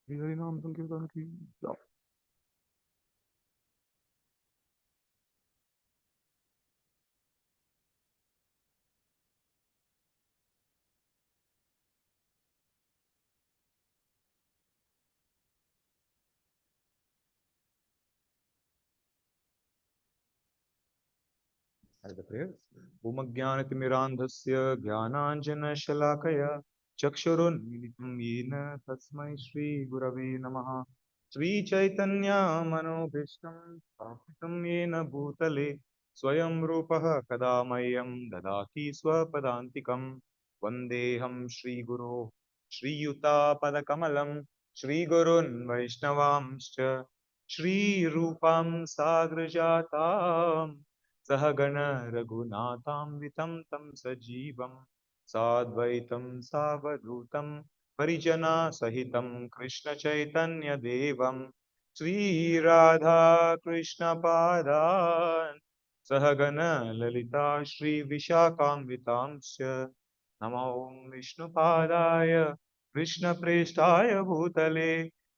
हरिनाम संकीर्तन की जय। The prayer. Umagyanatimirandhasya jnananjanashalaakaya चक्षुरुन्मीलितं येन तस्मै श्रीगुरवे नमः। श्रीचैतन्य मनोभीष्टं स्थापितं येन भूतले स्वयं रूपः कदा मह्यं ददाति स्वपदान्तिकं। वन्देऽहं श्रीगुरो श्रीयुतापदकमलं श्रीगुरुन् वैष्णवांश्च श्रीरूपां साग्रजातां सहगण रघुनाथान्वितं तं सजीवं साद्वैतं सावधूतं परिजना सहितं कृष्ण चैतन्य देवं श्रीराधा कृष्ण पादान् सहगण ललिता श्री विशाखान्वितांश्च नमो विष्णुपादाय कृष्णप्रेष्ठाय भूतले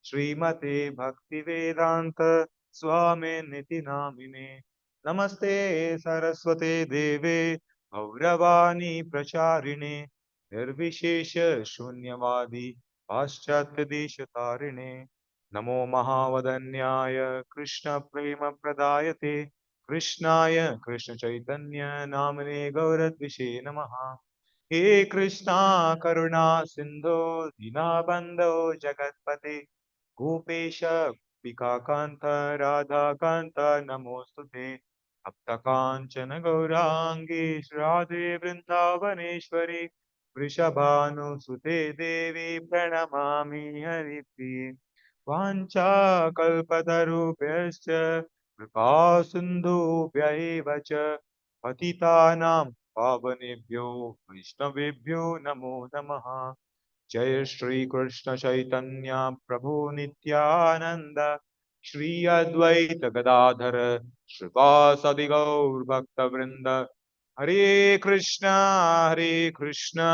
श्रीमते भक्तिवेदांत स्वामिनिति नामिने नमस्ते सरस्वते देवे गौरवाणी प्रचारिणे निर्विशेष शून्यवादी पाश्चात्य देश तारिणे नमो महावदन्याय कृष्ण प्रेम प्रदायते कृष्णाय कृष्ण चैतन्य नामने गौरद्विषे नमः। हे कृष्णा करुणा सिंधो दीनबंधो जगत्पते गोपेश पिकाकांत राधाकांत नमोस्तुते तप्तकांचन गौरांगी राधे वृंदावनेश्वरी वृषभानुसुते देवी प्रणमामि हरिप्रिये वाञ्छाकल्पतरुभ्यश्च कृपा सिन्धुभ्य एव च पतितानां पावनेभ्यो वैष्णवेभ्यो नमो नमः। जय श्री कृष्ण चैतन्य प्रभु नित्यानंद श्री अद्वैत गदाधर श्रीवासदि गौर भक्त वृंद हरे Krishna Krishna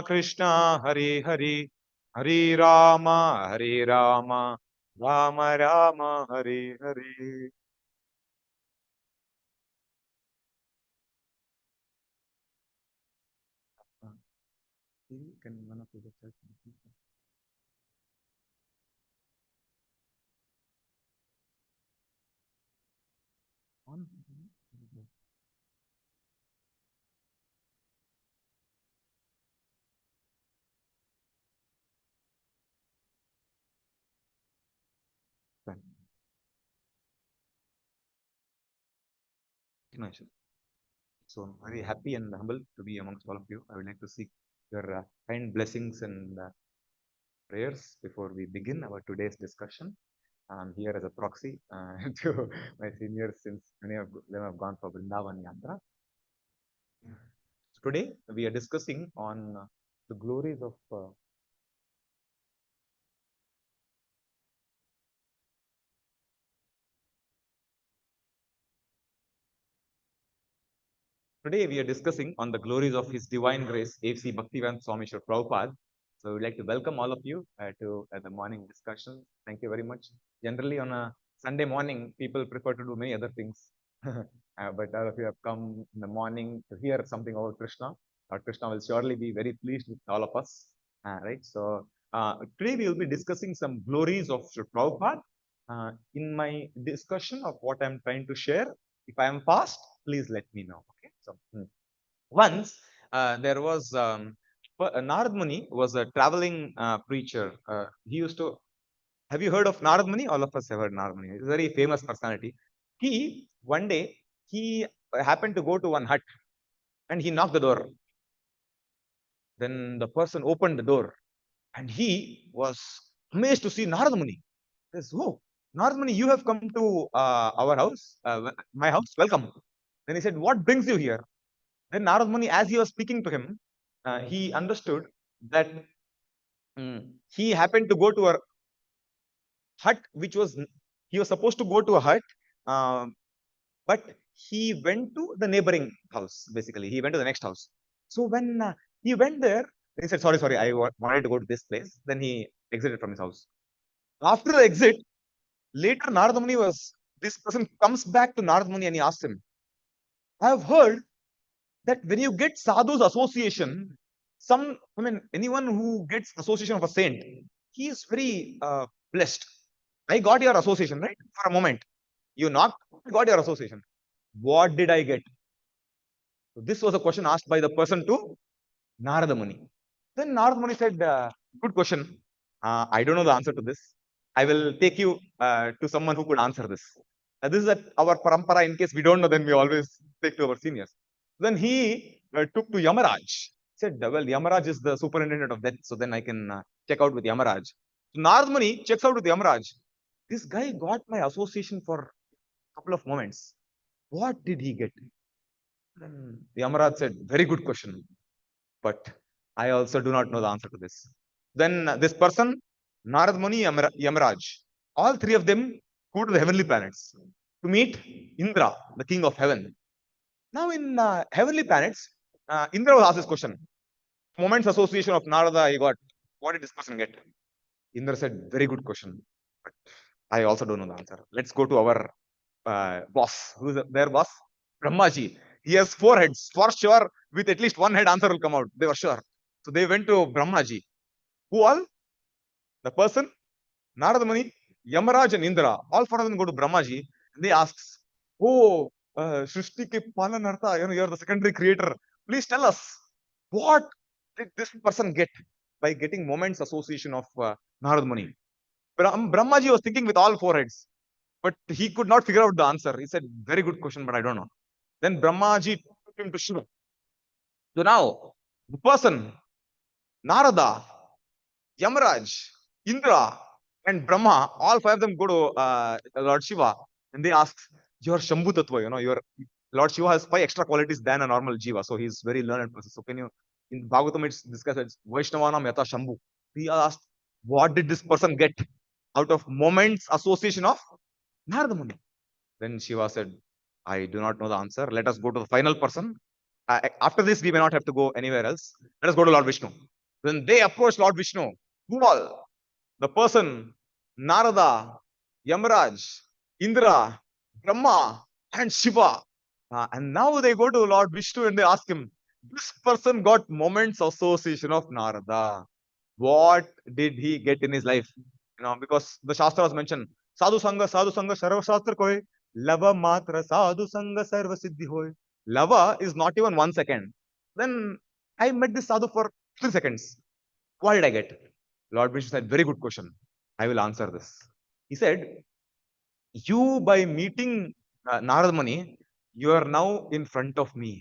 Krishna Hare Hare Hare Ram Ram Ram Hare Hare. Can one of you just help me? On. Thank you. Nice. So I'm very happy and humble to be amongst all of you. I would like to seek your kind blessings and prayers before we begin our today's discussion. I'm here as a proxy to my seniors since many of them have gone for Vrindavan Yatra. So today we are discussing on the glories of Today we are discussing on the glories of His Divine Grace, A.C. Bhaktivedanta Swami Srila Prabhupada. So we'd like to welcome all of you to the morning discussion. Thank you very much. Generally on a Sunday morning, people prefer to do many other things. But all of you have come in the morning to hear something about Krishna. Lord Krishna will surely be very pleased with all of us. Right. So today we will be discussing some glories of Srila Prabhupada. In my discussion of what I'm trying to share, if I am fast, please let me know. Okay. So once there was Narad Muni was a traveling preacher. He used to. Have you heard of Narad Muni? All of us have heard Narad Muni. He's a very famous personality. He one day he happened to go to one hut and he knocked the door. Then the person opened the door and he was amazed to see Narada Muni. He says, "Oh, Narada Muni, you have come to our house, my house. Welcome." Then he said, "What brings you here?" Then Narada Muni, as he was speaking to him, he understood that he happened to go to a hut, which was he was supposed to go to a hut, um, but he went to the neighboring house. Basically, he went to the next house. So when he went there, he said, "Sorry, sorry, I wanted to go to this place." Then he exited from his house. After the exit, later Narada Muni was this person comes back to Narada Muni and he asks him, "I have heard that when you get sadhu's association, anyone who gets association of a saint, he is very blessed. I got your association, right? For a moment, you knocked, I got your association. What did I get?" So this was a question asked by the person to Narada Muni. Then Narada Muni said, "Good question. I don't know the answer to this. I will take you to someone who could answer this." This is our parampara. In case we don't know, then we always take to our seniors. Then he took to Yamaraj. Said, "Well, Yamaraj is the superintendent of death, so then I can check out with Yamaraj." So Narada Muni checks out with Yamaraj. This guy got my association for a couple of moments. What did he get? Then Yamaraj said, "Very good question, but I also do not know the answer to this." Then this person, Narad Muni, Yamaraj, all three of them go to the heavenly planets to meet Indra, the king of heaven. Now, in heavenly planets, Indra was asked this question. Moments association of Narada, he got. What did this person get? Indra said, "Very good question, but I also don't know the answer. Let's go to our boss. Who's their boss? Brahmaji. He has four heads. For sure, with at least one head, answer will come out. They were sure. So they went to Brahmaji. Who all? The person, Narada Muni, Yamaraj, and Indra. All four of them go to Brahmaji. And they ask, "Oh, Shrishti ke Palanartha, you're the secondary creator. Please tell us, what did this person get by getting moments association of Narada Muni?" Brahmaji was thinking with all four heads, but he could not figure out the answer. He said, "Very good question, but I don't know." Then Brahmaji took him to Shiva. So now the person, Narada, Yamaraj, Indra, and Brahma, all five of them go to Lord Shiva and they ask, "Your Shambhu Tattva, your Lord Shiva has five extra qualities than a normal Jiva. So he's very learned person. So can you, in Bhagavatam, it's discussed as Vaishnavanam Yata Shambhu. He asked, what did this person get out of moments association of Narada Muni? Then Shiva said, "I do not know the answer. Let us go to the final person. After this, we may not have to go anywhere else. Let us go to Lord Vishnu." Then they approach Lord Vishnu. Who all? The person, Narada, Yamaraj, Indra, Brahma, and Shiva. And now they go to Lord Vishnu and they ask him, "This person got moments association of Narada. What did he get in his life?" Because the Shastra was mentioned, Sadhu Sangha, Sarva Shastra Koi, Lava Matra, Sadhu Sangha, Sarva Siddhi Hoy. Lava is not even 1 second. Then I met this Sadhu for 3 seconds. What did I get? Lord Vishnu said, "Very good question. I will answer this." He said, "You, by meeting Narad Muni, you are now in front of me.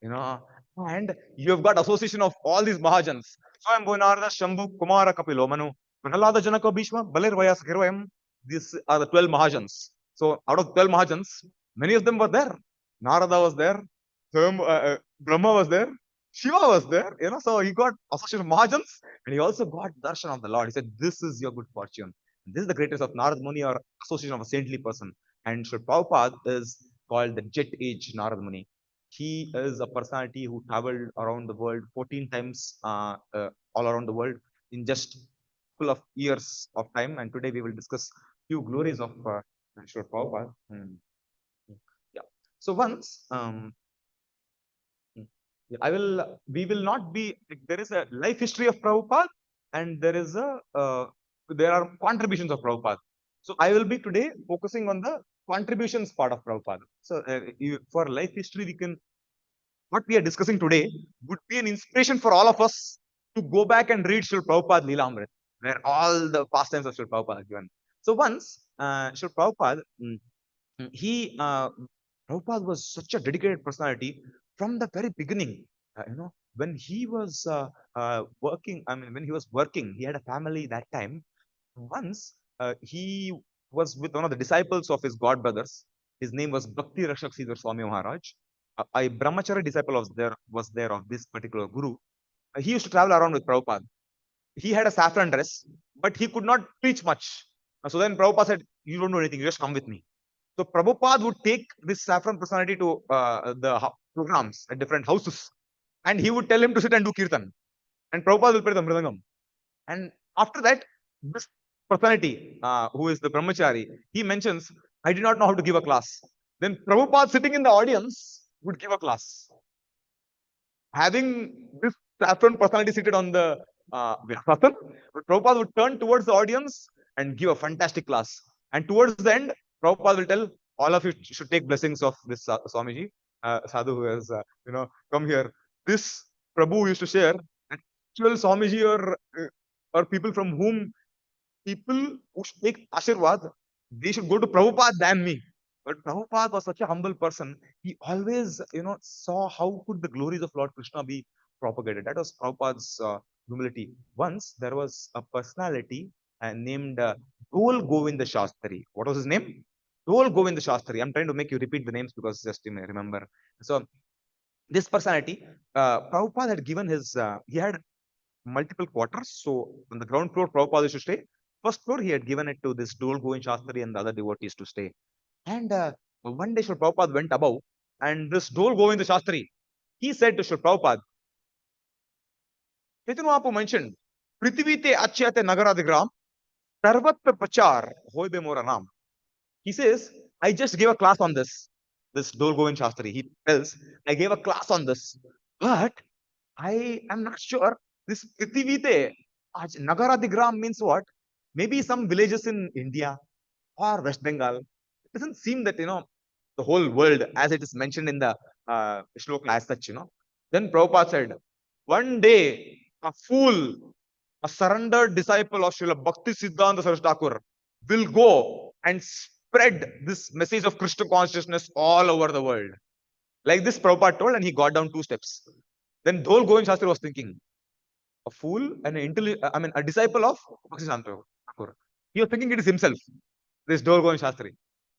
You know, and you have got association of all these Mahajans. Swayambhu Narada, Shambhu, Kumara, Kapilo, Manu, Prahlada, Janaka, Bhishma, Balir, Vyasa, Kirvayam. These are the 12 Mahajans. So out of 12 Mahajans, many of them were there. Narada was there. Brahma was there. Shiva was there. So he got association of Mahajans and he also got darshan of the Lord. He said, "This is your good fortune. This is the greatest of Narad Muni or association of a saintly person." And Sri Prabhupada is called the Jet Age Narad Muni. He is a personality who traveled around the world 14 times, all around the world in just couple of years of time. And today we will discuss few glories of Sri Prabhupada. Yeah. So once, I will, we will not be, there is a life history of Prabhupada and there are contributions of Prabhupada. So I will be today focusing on the contributions part of Prabhupada. So for life history, what we are discussing today would be an inspiration for all of us to go back and read Srila Prabhupada Leelamrit, where all the pastimes of Srila Prabhupada are given. So once, Srila Prabhupada, Prabhupada was such a dedicated personality from the very beginning. when he was working, I mean, when he was working, he had a family that time. Once he was with one of the disciples of his god brothers. His name was Bhakti Rakshak Sridhar Swami Maharaj. A brahmachari disciple was there of this particular guru. He used to travel around with Prabhupada. He had a saffron dress, but he could not preach much. So then Prabhupada said, "You don't do anything, you just come with me." So Prabhupada would take this saffron personality to the programs at different houses, and he would tell him to sit and do kirtan. And Prabhupada will play the mridangam. And after that, this personality, who is the brahmachari, he mentions, "I did not know how to give a class." Then Prabhupada sitting in the audience would give a class. Having this saffron personality seated on the Vyasasana, Prabhupada would turn towards the audience and give a fantastic class. And towards the end, Prabhupada will tell, all of you should take blessings of this Swamiji, Sadhu who has, come here. This Prabhu used to share that actual Swamiji or people from whom people who should take Ashirwad, they should go to Prabhupada than me. But Prabhupada was such a humble person. He always, saw how could the glories of Lord Krishna be propagated. That was Prabhupada's humility. Once there was a personality named Dol Govinda Shastri. What was his name? Dol Govinda Shastri. I'm trying to make you repeat the names because just you may remember. So this personality, Prabhupada had given he had multiple quarters. So on the ground floor, Prabhupada used to stay. First floor, he had given it to this Dol Govind Shastri and the other devotees to stay. And one day, Srila Prabhupada went above, and this Dol Govind Shastri, he said to Srila Prabhupada, Chaitanya Mahaprabhu mentioned, Prithivite Achyate Nagaradigram, Sarvatra Pachar, Hoibe Mora Ram. He says, I just gave a class on this Dol Govind Shastri. He tells, I gave a class on this, but I am not sure. This Prithivite Nagaradigram means what? Maybe some villages in India or West Bengal. It doesn't seem that, the whole world, as it is mentioned in the shloka as such. Then Prabhupada said, one day, a fool, a surrendered disciple of Srila Bhakti Siddhanta Saraswati Thakur will go and spread this message of Krishna consciousness all over the world. Like this Prabhupada told, and he got down 2 steps. Then Dhol Govind Shastri was thinking, a fool and a disciple of Bhakti Siddhanta Thakur. He was thinking it is himself, this Dhol Govind Shastri.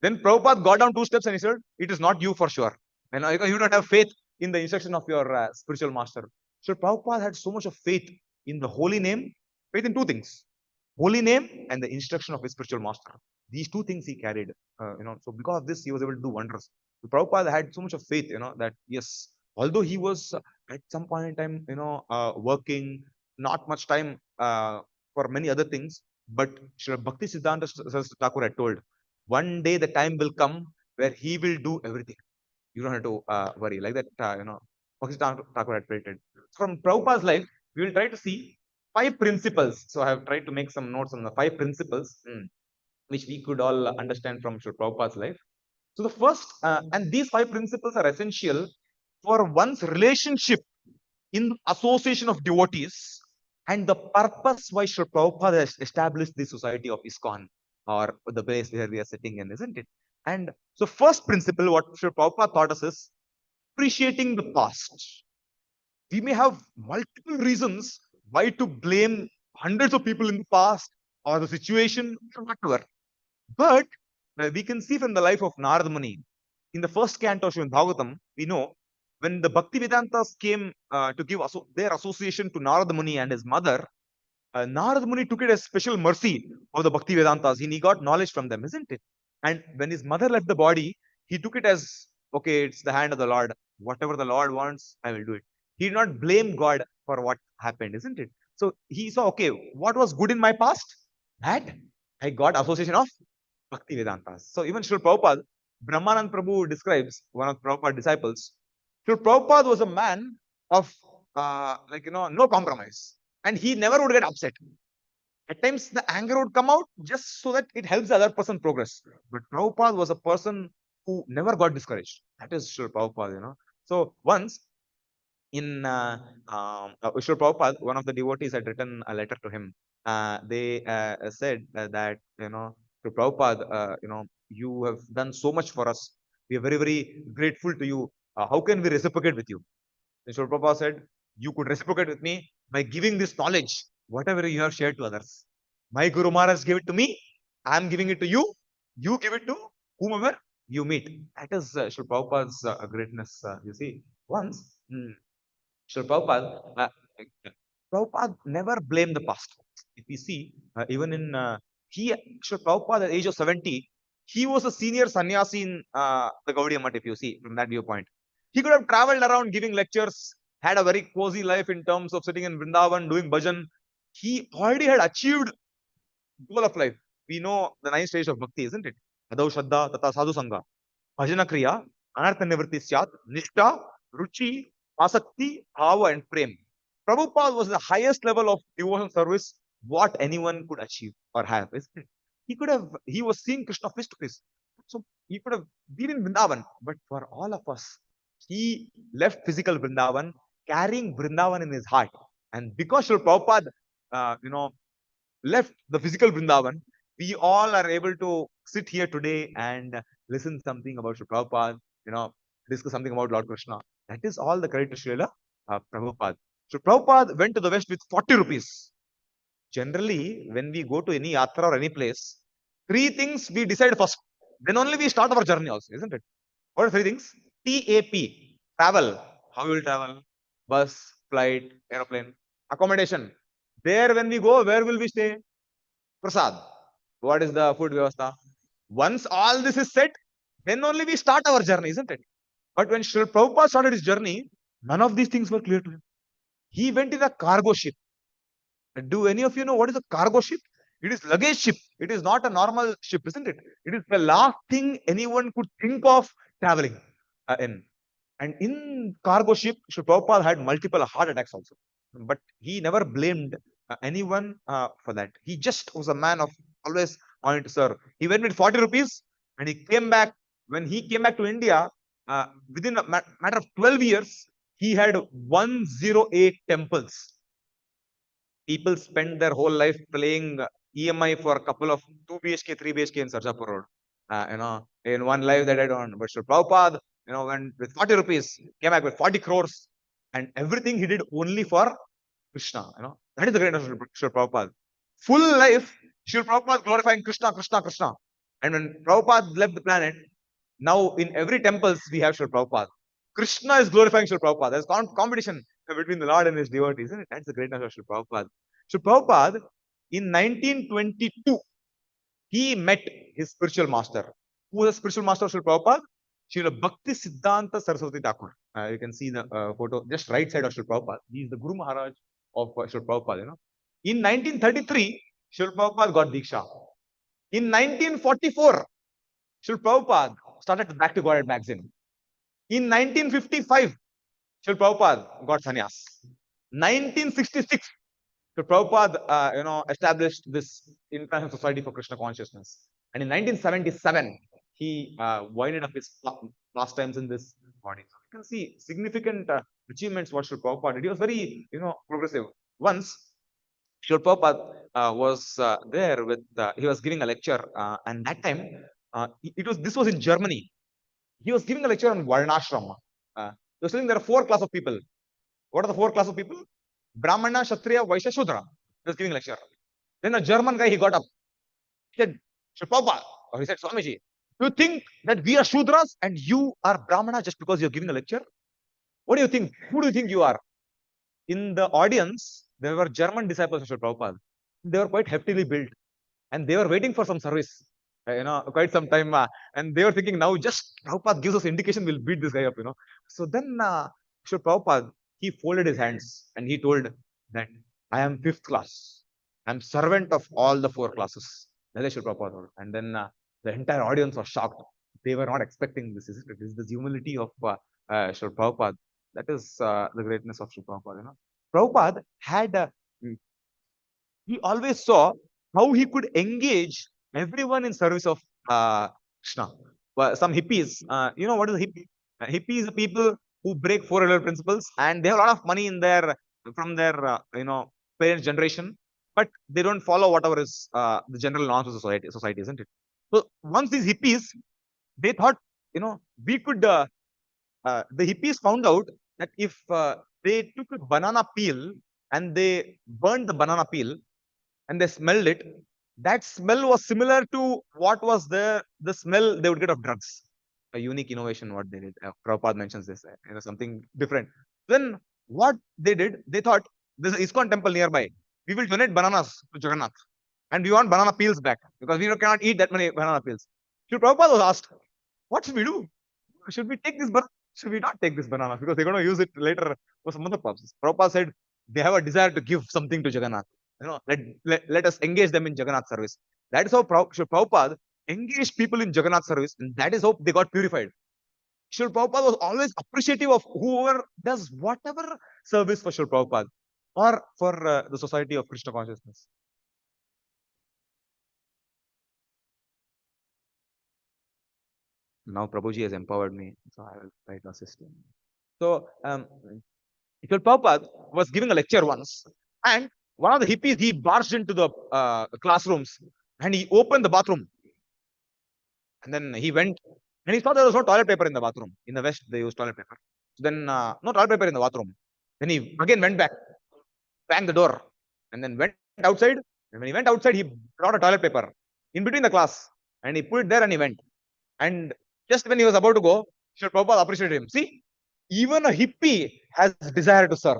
Then Prabhupada got down 2 steps and he said, it is not you for sure. And you don't have faith in the instruction of your spiritual master. So Prabhupada had so much of faith in the holy name, faith in 2 things, holy name and the instruction of his spiritual master. These 2 things he carried, so because of this, he was able to do wonders. So Prabhupada had so much of faith, that yes, although he was at some point in time, working, not much time for many other things, but Srila Bhakti Siddhanta Saraswati Thakur had told, one day the time will come where he will do everything. You don't have to worry. Like that, Bhakti Thakur had predicted. From Prabhupada's life, we will try to see 5 principles. So I have tried to make some notes on the 5 principles, which we could all understand from Srila Prabhupada's life. So the first, and these 5 principles are essential for one's relationship in association of devotees and the purpose why Srila Prabhupada has established the society of ISKCON, or the place where we are sitting in, isn't it? And so first principle, what Srila Prabhupada taught us is appreciating the past. We may have multiple reasons why to blame hundreds of people in the past or the situation, or whatever. But we can see from the life of Narad Muni, in the first canto of Srimad Bhagavatam, we know when the Bhakti Vedantas came to give their association to Narad Muni and his mother, Narad Muni took it as special mercy of the Bhakti Vedantas, and he got knowledge from them, isn't it? And when his mother left the body, he took it as, okay, it's the hand of the Lord. Whatever the Lord wants, I will do it. He did not blame God for what happened, isn't it? So he saw, okay, what was good in my past? That I got association of Bhakti Vedantas. So even Srila Prabhupada, Brahmanand Prabhu describes one of Prabhupada's disciples. Srila Prabhupada was a man of no compromise. And he never would get upset. At times the anger would come out just so that it helps the other person progress. But Prabhupada was a person who never got discouraged. That is Srila Prabhupada. So once in Srila Prabhupada, one of the devotees had written a letter to him. They said that, Srila Prabhupada, you have done so much for us. We are very, very grateful to you. How can we reciprocate with you? And Srila Prabhupada said, you could reciprocate with me by giving this knowledge, whatever you have shared to others. My Guru Maharaj gave it to me. I am giving it to you. You give it to whomever you meet. That is Srila Prabhupada's greatness. You see, once Srila Prabhupada, Prabhupada never blamed the past. If we see, even in Srila Prabhupada at the age of 70, he was a senior sannyasi in the Gaudiya Math, if you see from that viewpoint. He could have traveled around giving lectures, had a very cozy life in terms of sitting in Vrindavan, doing bhajan. He already had achieved goal of life. We know the ninth stage of bhakti, isn't it? Adau Shraddha Tata Sadhu Sangha. Bhajana Kriya, Anartha Nivritti Syat, Nishta, Ruchi, Asakti, Bhava, and Prem. Prabhupada was the highest level of devotional service what anyone could achieve or have, isn't it? He was seeing Krishna face to face. So he could have been in Vrindavan, but for all of us, he left physical Vrindavan, carrying Vrindavan in his heart. And because Srila Prabhupada, left the physical Vrindavan, we all are able to sit here today and listen something about Srila Prabhupada, discuss something about Lord Krishna. That is all the credit to Srila Prabhupada. So Prabhupada went to the West with 40 rupees. Generally, when we go to any yatra or any place, three things we decide first. Then only we start our journey also, isn't it? What are three things? TAP, travel. How you will travel? Bus, flight, aeroplane, accommodation. There when we go, where will we stay? Prasad. What is the food vyavastha? Once all this is set, then only we start our journey, isn't it? But when Srila Prabhupada started his journey, none of these things were clear to him. He went in a cargo ship. Do any of you know what is a cargo ship? It is luggage ship. It is not a normal ship, isn't it? It is the last thing anyone could think of traveling in. And in cargo ship, Srila Prabhupada had multiple heart attacks also. But he never blamed anyone for that. He just was a man of always wanting to serve. He went with 40 rupees and he came back. When he came back to India, within a matter of 12 years, he had 108 temples. People spend their whole life playing EMI for a couple of 2 BHK, 3 BHK in Sarjapur Road. In one life that I don't. But Srila Prabhupada, went with 40 rupees, came back with 40 crores, and everything he did only for Krishna. That is the greatness of Srila Prabhupada. Full life, Srila Prabhupada glorifying Krishna, Krishna, Krishna. And when Prabhupada left the planet, now in every temples we have Srila Prabhupada. Krishna is glorifying Srila Prabhupada. There's competition between the Lord and his devotees, isn't it? That's the greatness of Srila Prabhupada. Srila Prabhupada, in 1922, he met his spiritual master. Who was the spiritual master of Srila Prabhupada? Srila Bhakti Siddhanta Saraswati Thakur. You can see the photo just right side of Srila Prabhupada. He is the Guru Maharaj of Srila Prabhupada. In 1933, Srila Prabhupada got Diksha. In 1944, Srila Prabhupada started Back to Godhead magazine. In 1955, Srila Prabhupada got sannyas. 1966, Srila Prabhupada, established this International Society for Krishna Consciousness. And in 1977, he winded up his pastimes in this body. So you can see significant achievements what Srila Prabhupada did. He was very, progressive. Once, Srila Prabhupada was there with, he was giving a lecture, and that time, this was in Germany. He was giving a lecture on Varnashram. He was saying there are 4 classes of people. What are the 4 classes of people? Brahmana, Kshatriya, Vaishya, Shudra. He was giving a lecture. Then a German guy, he got up. He said, Prabhupada, or he said, Swamiji, do you think that we are Shudras and you are Brahmana just because you're giving a lecture? What do you think? Who do you think you are? In the audience, there were German disciples of Srila Prabhupada. They were quite heftily built and they were waiting for some service. Quite some time, and they were thinking now just Prabhupada gives us indication, we'll beat this guy up, So then Srila Prabhupada, he folded his hands and he told that I am 5th class. I'm servant of all the 4 classes. That is Srila Prabhupada. And then the entire audience was shocked. They were not expecting this. This is the humility of Srila Prabhupada. That is the greatness of Srila Prabhupada. Prabhupada had, he always saw how he could engage everyone in service of Krishna. Some hippies, what is a hippie? Hippies are people who break 4 elemental principles and they have a lot of money in from their parents' generation, but they don't follow whatever is the general norms of society, isn't it? So once these hippies, they thought, we could. The hippies found out that if they took a banana peel and they burned the banana peel and they smelled it. That smell was similar to what was the smell they would get of drugs. A unique innovation, what they did. Prabhupada mentions this, something different. Then what they did, they thought there's an ISKCON temple nearby. We will donate bananas to Jagannath, and we want banana peels back because we cannot eat that many banana peels. So Prabhupada was asked, what should we do? Should we take this banana? Should we not take this banana? Because they're going to use it later for some other purposes. Prabhupada said they have a desire to give something to Jagannath. Let us engage them in Jagannath service. That is how Prabhupada engaged people in Jagannath service, and that is how they got purified. Srila Prabhupada was always appreciative of whoever does whatever service for Srila Prabhupada or for the Society of Krishna Consciousness. Now Prabhuji has empowered me, so I will try to assist him. So, Srila Prabhupada was giving a lecture once, and one of the hippies, he barged into the classrooms and he opened the bathroom. And then he went and he saw there was no toilet paper in the bathroom. In the West, they use toilet paper. So then, no toilet paper in the bathroom. Then he again went back, banged the door, and then went outside. And when he went outside, he brought a toilet paper in between the class and he put it there and he went. And just when he was about to go, Srila Prabhupada appreciated him. See, even a hippie has desire to serve.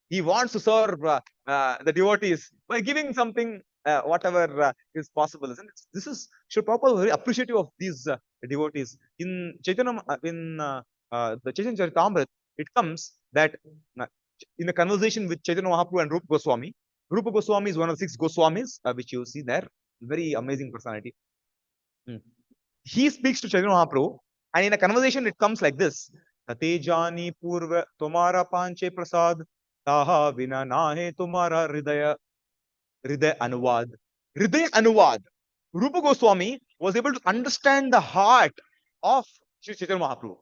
He wants to serve the devotees by giving something, whatever is possible. Isn't it? This is Srila Prabhupada was very appreciative of these devotees. In Chaitanya, the Chaitanya Charitamrita, it comes that in a conversation with Chaitanya Mahaprabhu and Rupa Goswami, Rupa Goswami is one of the 6 Goswamis, which you see there. Very amazing personality. He speaks to Chaitanya Mahaprabhu, and in a conversation, it comes like this: Tatejani purva tumara panche prasad, taha vina nahe tumara hridaya anuvad. Hridaya anuvad. Rupa Goswami was able to understand the heart of Sri Chaitanya Mahaprabhu.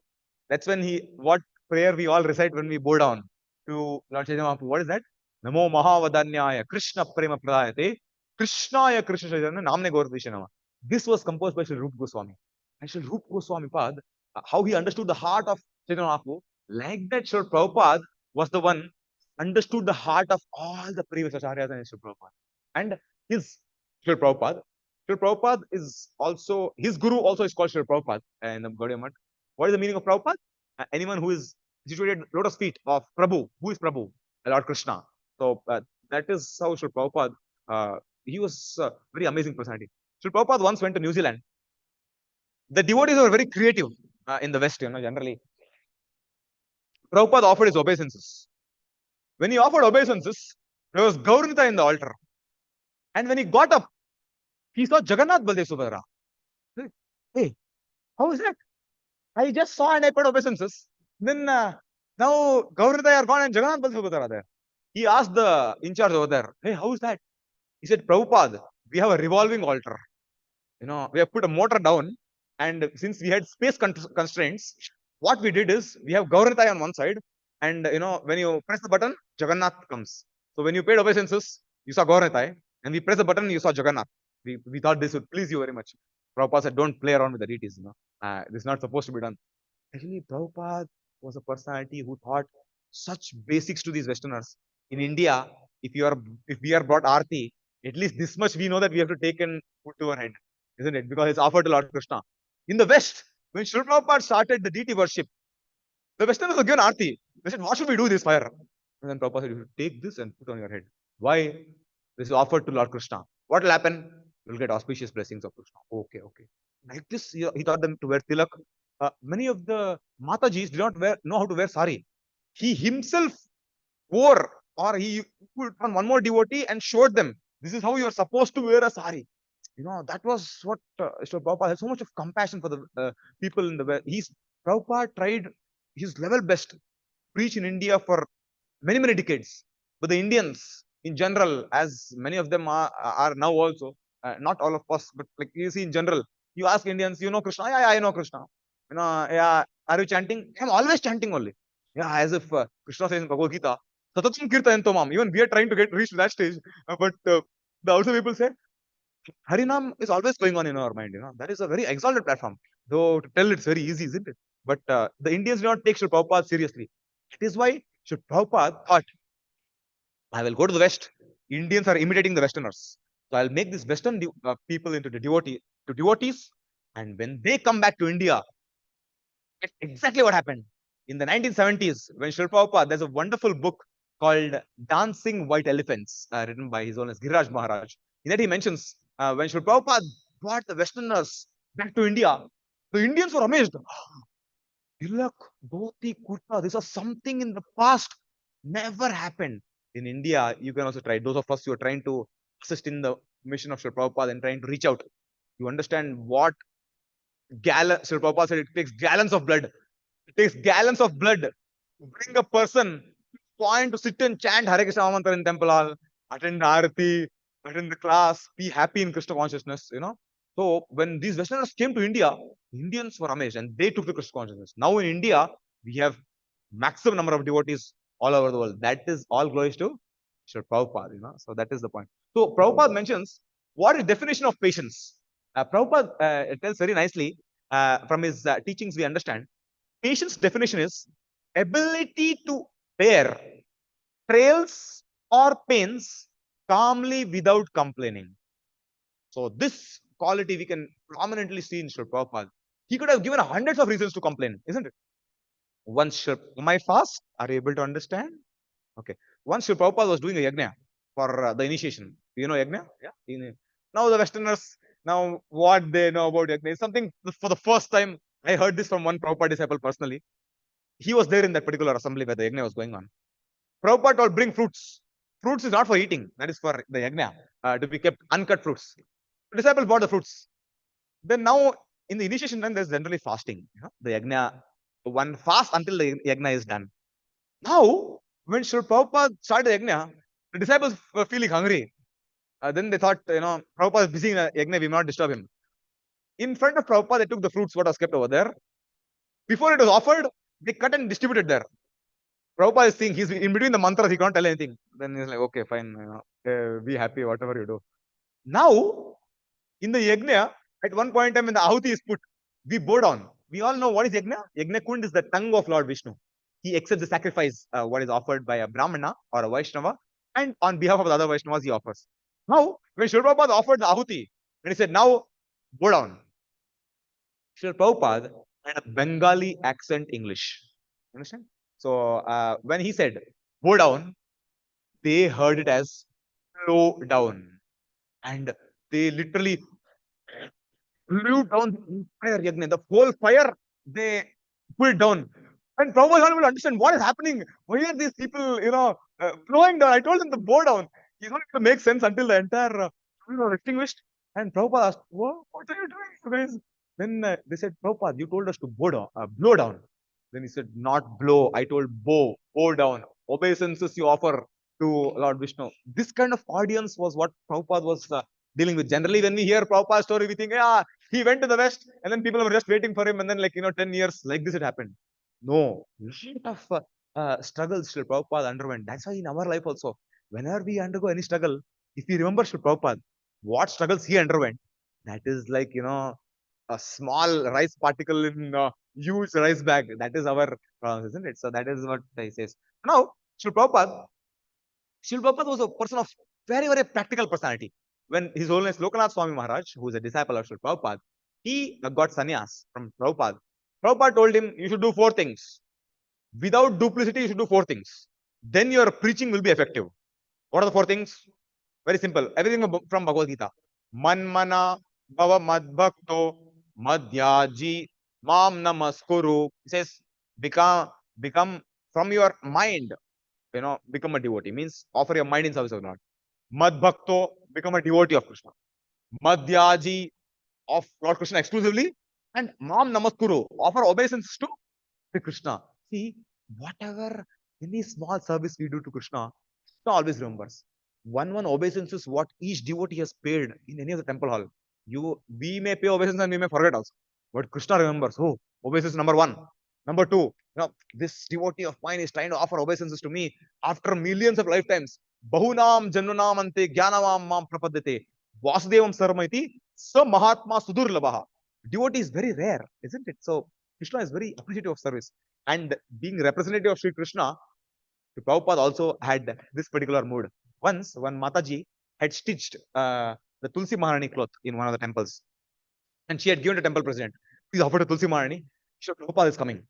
That's when what prayer we all recite when we bow down to Lord Chaitanya Mahaprabhu. What is that? Namo Mahavadanyaya Krishna Prema Pradayate Krishnaya Krishna Chaitanya Namne Gauravishanama. This was composed by Sri Rupa Goswami. And Sri Rupa Goswami Pad, how he understood the heart of Chaitanya Mahaprabhu, like that Sri Prabhupada was the one understood the heart of all the previous acharyas and Sri Prabhupada. And his Sri Prabhupada is also, his guru also is called Sri Prabhupada in the Gaudiya Math. What is the meaning of Prabhupada? Anyone who is situated at lotus feet of Prabhu. Who is Prabhu? Lord Krishna. So that is how Sri Prabhupada, he was a very amazing personality. Sri Prabhupada once went to New Zealand. The devotees were very creative in the West, generally. Prabhupada offered his obeisances. When he offered obeisances, there was Gaurnita in the altar. And when he got up, he saw Jagannath Baldev Subhadra. Hey, how is that? I just saw and I paid obeisances. Then now Gaurnita are gone and Jagannath Baldev Subhadra are there. He asked the in charge over there, hey, how is that? He said, Prabhupada, we have a revolving altar. We have put a motor down, and since we had space constraints, what we did is we have Gaurnitai on one side, and when you press the button, Jagannath comes. So when you paid obeisances, you saw Gaurnitai, and we press the button, you saw Jagannath. We thought this would please you very much. Prabhupada said, don't play around with the deities. This is not supposed to be done. Actually, Prabhupada was a personality who taught such basics to these Westerners. In India, if we are brought Aarti, at least this much we know that we have to take and put to our head, isn't it? Because it's offered to Lord Krishna. In the West, when Srila Prabhupada started the deity worship, the Westerners were given Aarti. They said, what should we do this fire? And then Prabhupada said, you should take this and put on your head. Why? This is offered to Lord Krishna. What will happen? You will get auspicious blessings of Krishna. Okay. Like this, he taught them to wear tilak. Many of the Matajis did not know how to wear sari. He himself wore, or he put on one more devotee and showed them, this is how you are supposed to wear a sari. That was what Srila Prabhupada had so much of compassion for the people in the West. Prabhupada tried his level best to preach in India for many, many decades. But the Indians in general, as many of them are now also, not all of us, but like you see in general, you ask Indians, you know Krishna? Yeah, I know Krishna. Yeah, are you chanting? I'm always chanting only. Yeah, as if Krishna says in Bhagavad Gita, Satatam Kirtayanto Mam. Even we are trying to reach to that stage, but the also people say, Harinam is always going on in our mind. That is a very exalted platform. Though to tell it's very easy, isn't it? But the Indians do not take Srila Prabhupada seriously. It is why Srila Prabhupada thought, I will go to the West. Indians are imitating the Westerners. So I'll make these Western people into the devotees. And when they come back to India, that's exactly what happened. In the 1970s, when Srila Prabhupada, there's a wonderful book called Dancing White Elephants, written by His Holiness Giriraj Maharaj. In that he mentions when Srila Prabhupada brought the Westerners back to India, the Indians were amazed. Tilak, dhoti, kurta, this was something in the past, never happened. In India, you can also try. Those of us who are trying to assist in the mission of Srila Prabhupada and trying to reach out, you understand what Srila Prabhupada said, it takes gallons of blood. It takes gallons of blood to bring a person point to sit and chant Hare Krishna Mantra in temple hall, attend the Aarati, attend the class, be happy in Krishna consciousness. So when these Westerners came to India, Indians were amazed and they took the Krishna consciousness. Now in India, we have maximum number of devotees all over the world. That is all glories to Srila Prabhupada. So that is the point. So Prabhupada mentions what is definition of patience. Prabhupada tells very nicely from his teachings we understand. Patience definition is ability to bear trials or pains calmly without complaining. So this quality we can prominently see in Srila Prabhupada. He could have given hundreds of reasons to complain, isn't it? Once am I fast? Are you able to understand? Okay. Once Srila Prabhupada was doing a yajna for the initiation. You know yajna? Yeah. Now the Westerners, now what they know about yajna is something for the first time. I heard this from one Prabhupada disciple personally. He was there in that particular assembly where the yajna was going on. Prabhupada told, bring fruits. Fruits is not for eating. That is for the yajna, to be kept uncut fruits. The disciple bought the fruits. Then now, in the initiation time, there's generally fasting. The yajna, one fast until the yajna is done. Now, when Srila Prabhupada started the yajna, the disciples were feeling hungry. Then they thought, Prabhupada is busy in the yajna, we may not disturb him. In front of Prabhupada, they took the fruits, what was kept over there. Before it was offered, they cut and distributed there. Prabhupada is saying he's in between the mantras, he can't tell anything. Then he's like, okay, fine, be happy, whatever you do. Now, in the yajna, at one point in time when the ahuti is put, we bow down. We all know what is yajna. Yajna kund is the tongue of Lord Vishnu. He accepts the sacrifice, what is offered by a Brahmana or a Vaishnava, and on behalf of the other Vaishnavas, he offers. Now, when Srila Prabhupada offered the ahuti, when he said, now, bow down. Srila Prabhupada had a Bengali accent English. Understand? So when he said, bow down, they heard it as slow down. And they literally blew down the entire yajna. The whole fire, they pulled down. And Prabhupada was not able to understand what is happening. Why are these people, blowing down? I told him to bow down. He's not able to make sense until the entire was extinguished. And Prabhupada asked, what are you doing, you guys? Then they said, Prabhupada, you told us to blow down. Then he said, not blow. I told bow down. Obeisances you offer to Lord Vishnu. This kind of audience was what Prabhupada was dealing with. Generally, when we hear Prabhupada's story, we think, he went to the West and then people were just waiting for him. And then 10 years like this, it happened. No, lot of struggles Srila Prabhupada underwent. That's why in our life also, whenever we undergo any struggle, if we remember Srila Prabhupada, what struggles he underwent, that is a small rice particle in a huge rice bag. That is our problem, isn't it? So that is what he says. Now, Srila Prabhupada was a person of very, very practical personality. When His Holiness Lokanath Swami Maharaj, who is a disciple of Srila Prabhupada, he got sannyas from Prabhupada. Prabhupada told him, you should do 4 things. Without duplicity, you should do 4 things. Then your preaching will be effective. What are the 4 things? Very simple. Everything from Bhagavad Gita. Manmana bhava madbhakto madhyaji mam namaskuru. It says, become from your mind, become a devotee. Means offer your mind in service of God. Madbhakto, become a devotee of Krishna. Madhyaji, of Lord Krishna exclusively. And mam namaskuru, offer obeisance to Krishna. See, whatever any small service we do to Krishna, Krishna always remembers. One obeisance is what each devotee has paid in any of the temple hall. We may pay obeisance and we may forget also. But Krishna remembers. Oh, obeisance number 1. Number 2, this devotee of mine is trying to offer obeisances to me after millions of lifetimes. Bahunam janunam ante jnanavam mam prapadyate. Vasudevam sarmaiti sa mahatma sudurlabha. Devotee is very rare, isn't it? So Krishna is very appreciative of service. And being representative of Sri Krishna, So Prabhupada also had this particular mood. Once, one Mataji had stitched the Tulsi Maharani cloth in one of the temples, and she had given the temple president, please offer to Tulsi Maharani, Srila Prabhupada is coming.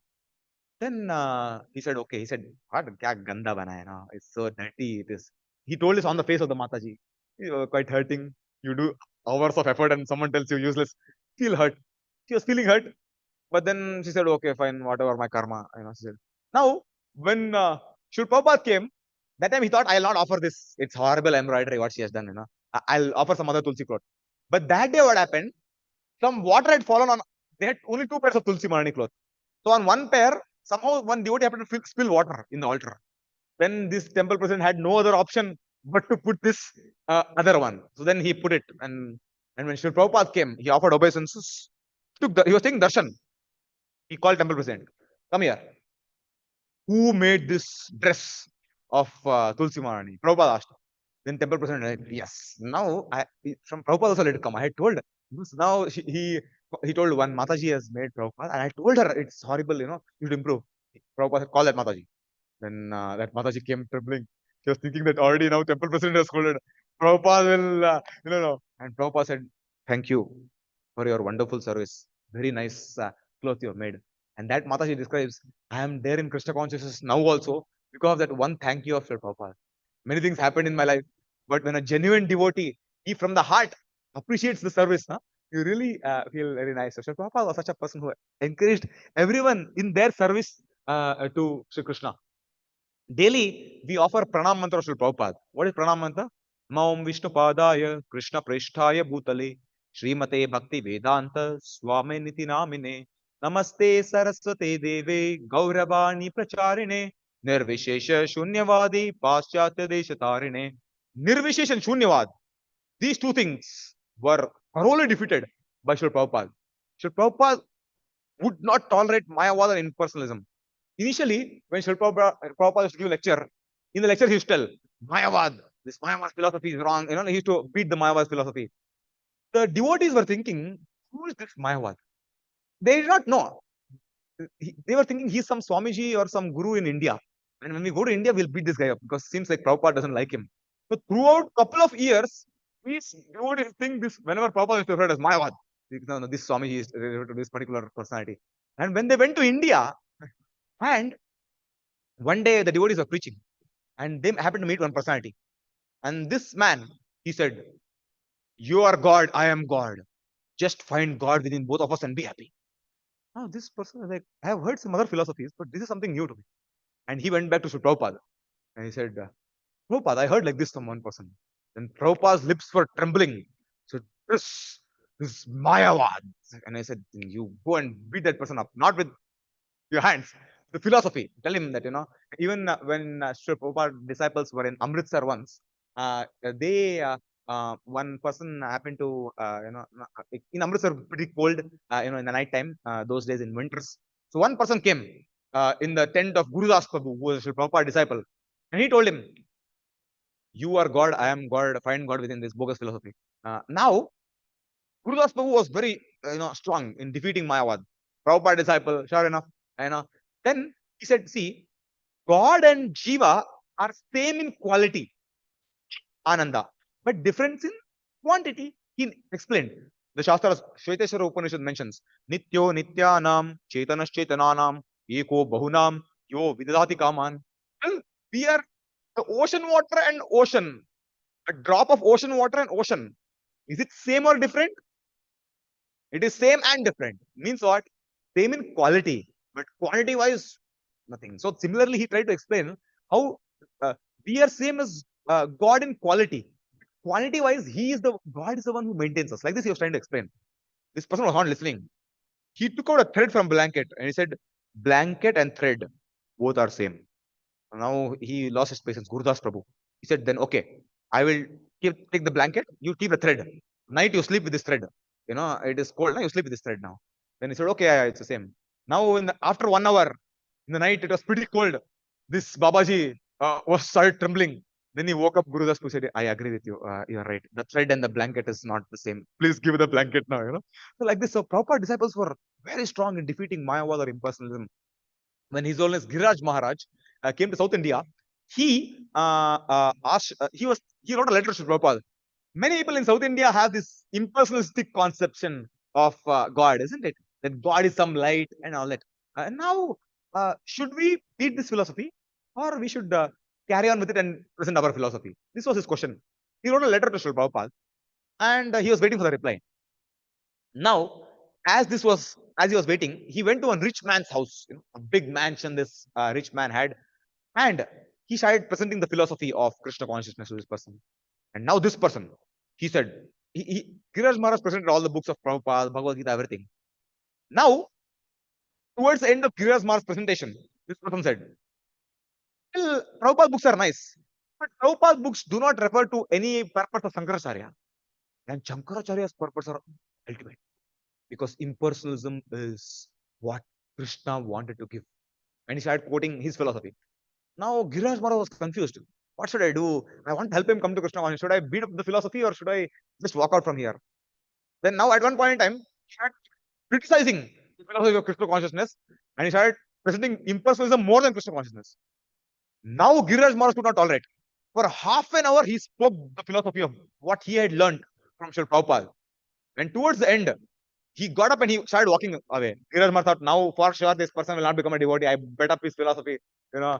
Then he said, okay. He said, what kya ganda bana hai na? It's so dirty. It is. He told this on the face of the Mataji. You know, quite hurting. You do hours of effort and someone tells you useless. Feel hurt. She was feeling hurt. But then she said, okay, fine, whatever my karma. You know, she said. Now, when Srila Prabhupada came, that time he thought, I'll not offer this. It's horrible embroidery, what she has done, you know. I'll offer some other Tulsi cloth. But that day, what happened? Some water had fallen on, they had only two pairs of Tulsi Marani cloth. So on one pair, somehow one devotee happened to spill water in the altar. Then this temple president had no other option but to put this other one. So then he put it. And when Srila Prabhupada came, he offered obeisances. He was taking darshan. He called temple president, come here. Who made this dress of Tulsi Marani? Prabhupada asked. Then temple president said, yes. Now, from Prabhupada also let it come. I had told. Now he told one Mataji has made Prabhupada, and I told her it's horrible, you know, you should improve. Prabhupada said, call that Mataji. Then that Mataji came trembling. She was thinking that already now temple president has scolded. Prabhupada will, no. And Prabhupada said, thank you for your wonderful service. Very nice cloth you have made. And that Mataji describes, I am there in Krishna consciousness now also because of that one thank you of Sri Prabhupada. Many things happened in my life, but when a genuine devotee, he from the heart appreciates the service, huh, you really feel very nice. So Sri Prabhupada was such a person who encouraged everyone in their service to Sri Krishna. Daily, we offer pranam mantra to Sri Prabhupada. What is pranam mantra? Maum Vishnu Padaya, Krishna Prishtaya Bhutale, Srimate Bhakti Vedanta, Swami Niti Namine, Namaste Saraswate Deve, Gauravani Pracharine, Nirvishesha Shunyavadi, Paschatya Deshatarine. Nirvishesha and Shunyavad. These two things were thoroughly defeated by Sri Prabhupada. Sri Prabhupada would not tolerate Mayavada and impersonalism. Initially, when Sri Prabhupada used to give a lecture, in the lecture he used to tell, Mayavad, this Mayavad philosophy is wrong. You know, he used to beat the Mayavad philosophy. The devotees were thinking, who is this Mayavad? They did not know. They were thinking he's some Swamiji or some guru in India. And when we go to India, we'll beat this guy up because it seems like Prabhupada doesn't like him. So throughout couple of years, we devotees think this whenever Prabhupada is referred as Mayavad. No, this Swamiji is related to this particular personality. And when they went to India, and one day the devotees were preaching, and they happened to meet one personality. And this man, he said, you are God, I am God. Just find God within both of us and be happy. Now, this person is like, I have heard some other philosophies, but this is something new to me. And he went back to Sri Prabhupada and he said, Prabhupada, I heard like this from one person. Then Prabhupada's lips were trembling. So this Mayavad. And I said, you go and beat that person up, not with your hands. The philosophy. Tell him that, you know, even when Sri Prabhupada disciples were in Amritsar once, they one person happened to in Amritsar pretty cold in the night time those days in winters. So one person came in the tent of Guru Das Prabhu, who was a Sri Prabhupada disciple, and he told him, you are God, I am God, find God within this bogus philosophy. Now Guru Das Prabhu was very strong in defeating Mayavad. Prabhupada disciple, sure enough. Then he said, see, God and Jiva are same in quality, Ananda, but difference in quantity. He explained. The Shastras, Shveteshwara Upanishad mentions, Nityo Nityanam, Chetanas Chetananam, Eko Bahunam, Yo Vidadati Kaman. Well, we are the ocean water and ocean. A drop of ocean water and ocean. Is it same or different? It is same and different. Means what? Same in quality, but quantity wise, nothing. So similarly, he tried to explain how we are same as God in quality. Quantity wise, God is the one who maintains us. Like this, he was trying to explain. This person was not listening. He took out a thread from blanket and he said, blanket and thread, both are same. Now he lost his patience. Gurudas Prabhu. He said, then okay, I will take the blanket, you keep the thread. Night you sleep with this thread. You know, it is cold, now you sleep with this thread now. Then he said, okay, yeah, it's the same. Now after 1 hour in the night, it was pretty cold. This Babaji was started trembling. Then he woke up. Gurudas Prabhu said, I agree with you. You are right. The thread and the blanket is not the same. Please give the blanket now. So like this. So Prabhupada disciples were very strong in defeating Mayavad or impersonalism. When His Holiness Giriraj Maharaj came to South India, he wrote a letter to Prabhupada. Many people in South India have this impersonalistic conception of God, isn't it? That God is some light and all that. Now, should we beat this philosophy, or we should carry on with it and present our philosophy? This was his question. He wrote a letter to Srila Prabhupada, and he was waiting for the reply. Now, as he was waiting, he went to a rich man's house, a big mansion this rich man had, and he started presenting the philosophy of Krishna consciousness to this person. And now this person, he said, Giriraj Maharaj presented all the books of Prabhupada, Bhagavad Gita, everything. Now, towards the end of Giriraj Maharaj's presentation, this person said, well, Prabhupada books are nice, but Prabhupada books do not refer to any purpose of Shankaracharya. And Shankaracharya's purpose are ultimate, because impersonalism is what Krishna wanted to give. And he started quoting his philosophy. Now, Giriraj Maharaj was confused. What should I do? I want to help him come to Krishna consciousness. Should I beat up the philosophy, or should I just walk out from here? Then now at one point in time, he started criticizing the philosophy of Krishna consciousness, and he started presenting impersonalism more than Krishna consciousness. Now Giriraj Maharaj could not tolerate. For half an hour, he spoke the philosophy of what he had learned from Srila Prabhupada. And towards the end, he got up and he started walking away. Giriraj Maharaj thought, now for sure this person will not become a devotee. I bet up his philosophy. You know.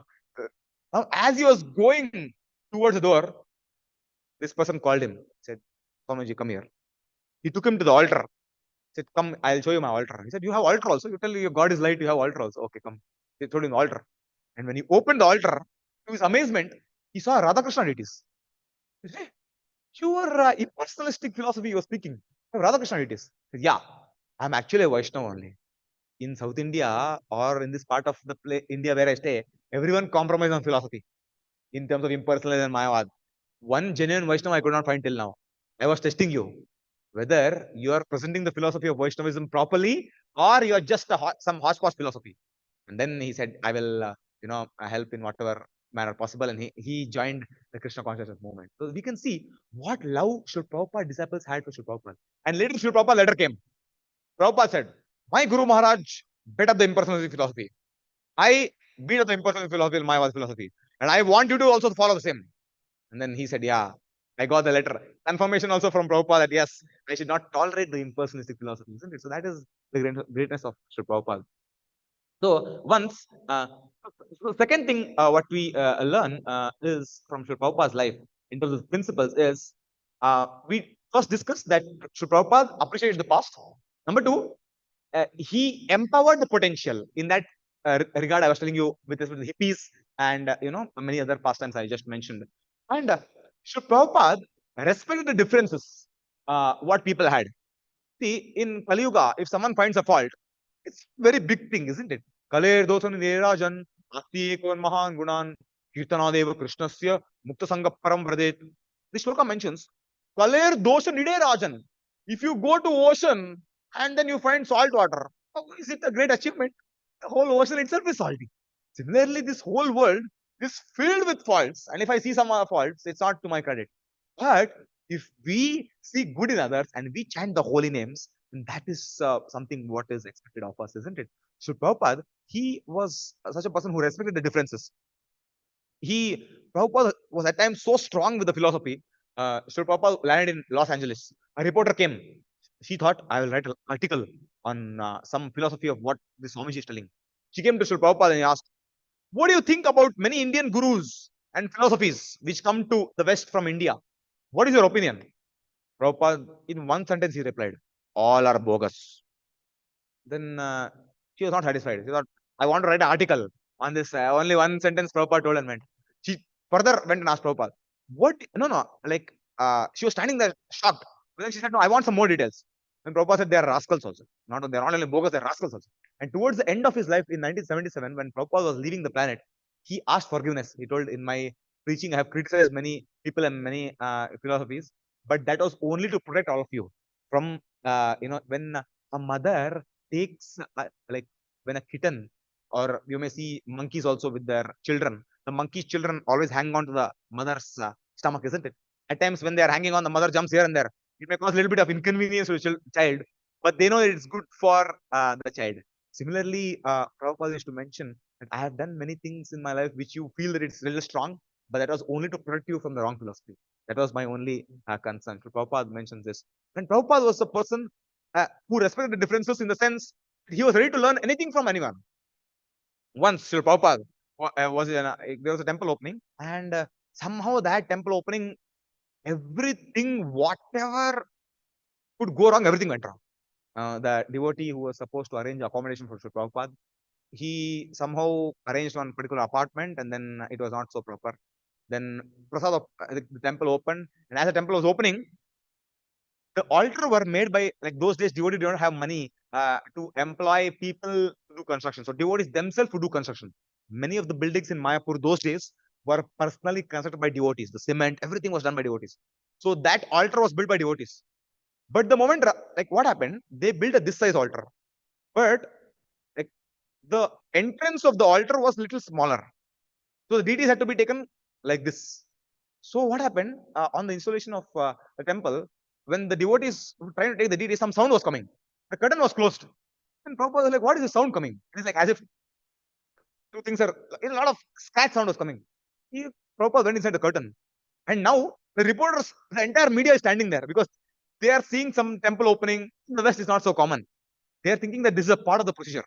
Now, as he was going towards the door, this person called him. Said, Swamiji, come here. He took him to the altar. Said, come, I'll show you my altar. He said, you have altar also. You tell your God is light, you have altar also. Okay, come. He told him the altar. And when he opened the altar, to his amazement, he saw Radhakrishna deities. He said, hey, your impersonalistic philosophy you were speaking. Radhakrishna deities. He said, yeah, I'm actually a Vaishnava only. In South India, or in this part of the India where I stay, everyone compromises on philosophy in terms of impersonalism and Mayavad. One genuine Vaishnava I could not find till now. I was testing you whether you are presenting the philosophy of Vaishnavism properly, or you are just some hodgepodge philosophy. And then he said, I will, help in whatever manner possible. And he joined the Krishna consciousness movement. So we can see what love Srila Prabhupada disciples had for Srila Prabhupada. And later Srila Prabhupada letter came. Prabhupada said, my Guru Maharaj beat up the impersonalistic philosophy. I beat up the impersonalistic philosophy and Mayavad philosophy. And I want you to also follow the same. And then he said, yeah, I got the letter. Confirmation also from Prabhupada that yes, I should not tolerate the impersonalistic philosophy, isn't it? So that is the greatness of Srila Prabhupada. So once, so second thing what we learn is from Srila Prabhupada's life in terms of principles is we first discussed that Srila Prabhupada appreciated the past. Number two, he empowered the potential. In that regard, I was telling you with the hippies and many other pastimes I just mentioned. And Srila Prabhupada respected the differences what people had. See, in Kali Yuga, if someone finds a fault, it's a very big thing, isn't it? Kaler dosan nirajan asti ekon mahan gunan kirtanadeva krishnasya mukta sangha param vradet. This shloka mentions Kaler dosa niderajan. If you go to ocean and then you find salt water, how is it a great achievement? The whole ocean itself is salty. Similarly, this whole world is filled with faults. And if I see some faults, it's not to my credit. But if we see good in others and we chant the holy names, then that is something what is expected of us, isn't it? So Prabhupada, he was such a person who respected the differences. Prabhupada was at times so strong with the philosophy. So Prabhupada landed in Los Angeles. A reporter came. She thought, I will write an article on some philosophy of what this Swamiji is telling. She came to Srila Prabhupada and asked, what do you think about many Indian gurus and philosophies which come to the West from India? What is your opinion? Prabhupada, in one sentence, he replied, all are bogus. Then she was not satisfied. She thought, I want to write an article on this. Only one sentence Prabhupada told and went. She further went and asked Prabhupada, what? No. Like, she was standing there shocked. But then she said, no, I want some more details. And Prabhupada said, they are rascals also. They're not only bogus, they're rascals also. And towards the end of his life in 1977, when Prabhupada was leaving the planet, he asked forgiveness. He told, in my preaching, I have criticized many people and many philosophies, but that was only to protect all of you from, when a mother takes, like when a kitten, or you may see monkeys also with their children, the monkey's children always hang on to the mother's stomach, isn't it? At times when they are hanging on, the mother jumps here and there. It may cause a little bit of inconvenience to the child, but they know it's good for the child. Similarly, Prabhupada used to mention And I have done many things in my life which you feel that it's really strong, but that was only to protect you from the wrong philosophy. That was my only concern. So Prabhupada mentions this. And Prabhupada was a person who respected the differences in the sense he was ready to learn anything from anyone. Once Srila Prabhupada was in there was a temple opening, and somehow that temple opening, everything, whatever could go wrong, everything went wrong. The devotee who was supposed to arrange accommodation for Srila Prabhupada, he somehow arranged one particular apartment, and then it was not so proper. Then Prasad of the temple opened, and as the temple was opening, the altar were made by, like, those days devotees don't have money to employ people to do construction. So devotees themselves would do construction. Many of the buildings in Mayapur those days were personally constructed by devotees. The cement, everything was done by devotees. So that altar was built by devotees. But the moment, like, what happened? They built a this size altar, but like the entrance of the altar was little smaller. So the deities had to be taken like this. So what happened on the installation of the temple? When the devotees were trying to take the deities, some sound was coming. The curtain was closed. And Prabhupada was like, "What is the sound coming?" It is like as if two things are. A lot of scratch sound was coming. He, Prabhupada went inside the curtain, and now the reporters, the entire media is standing there because they are seeing some temple opening. In the West is not so common. They are thinking that this is a part of the procedure.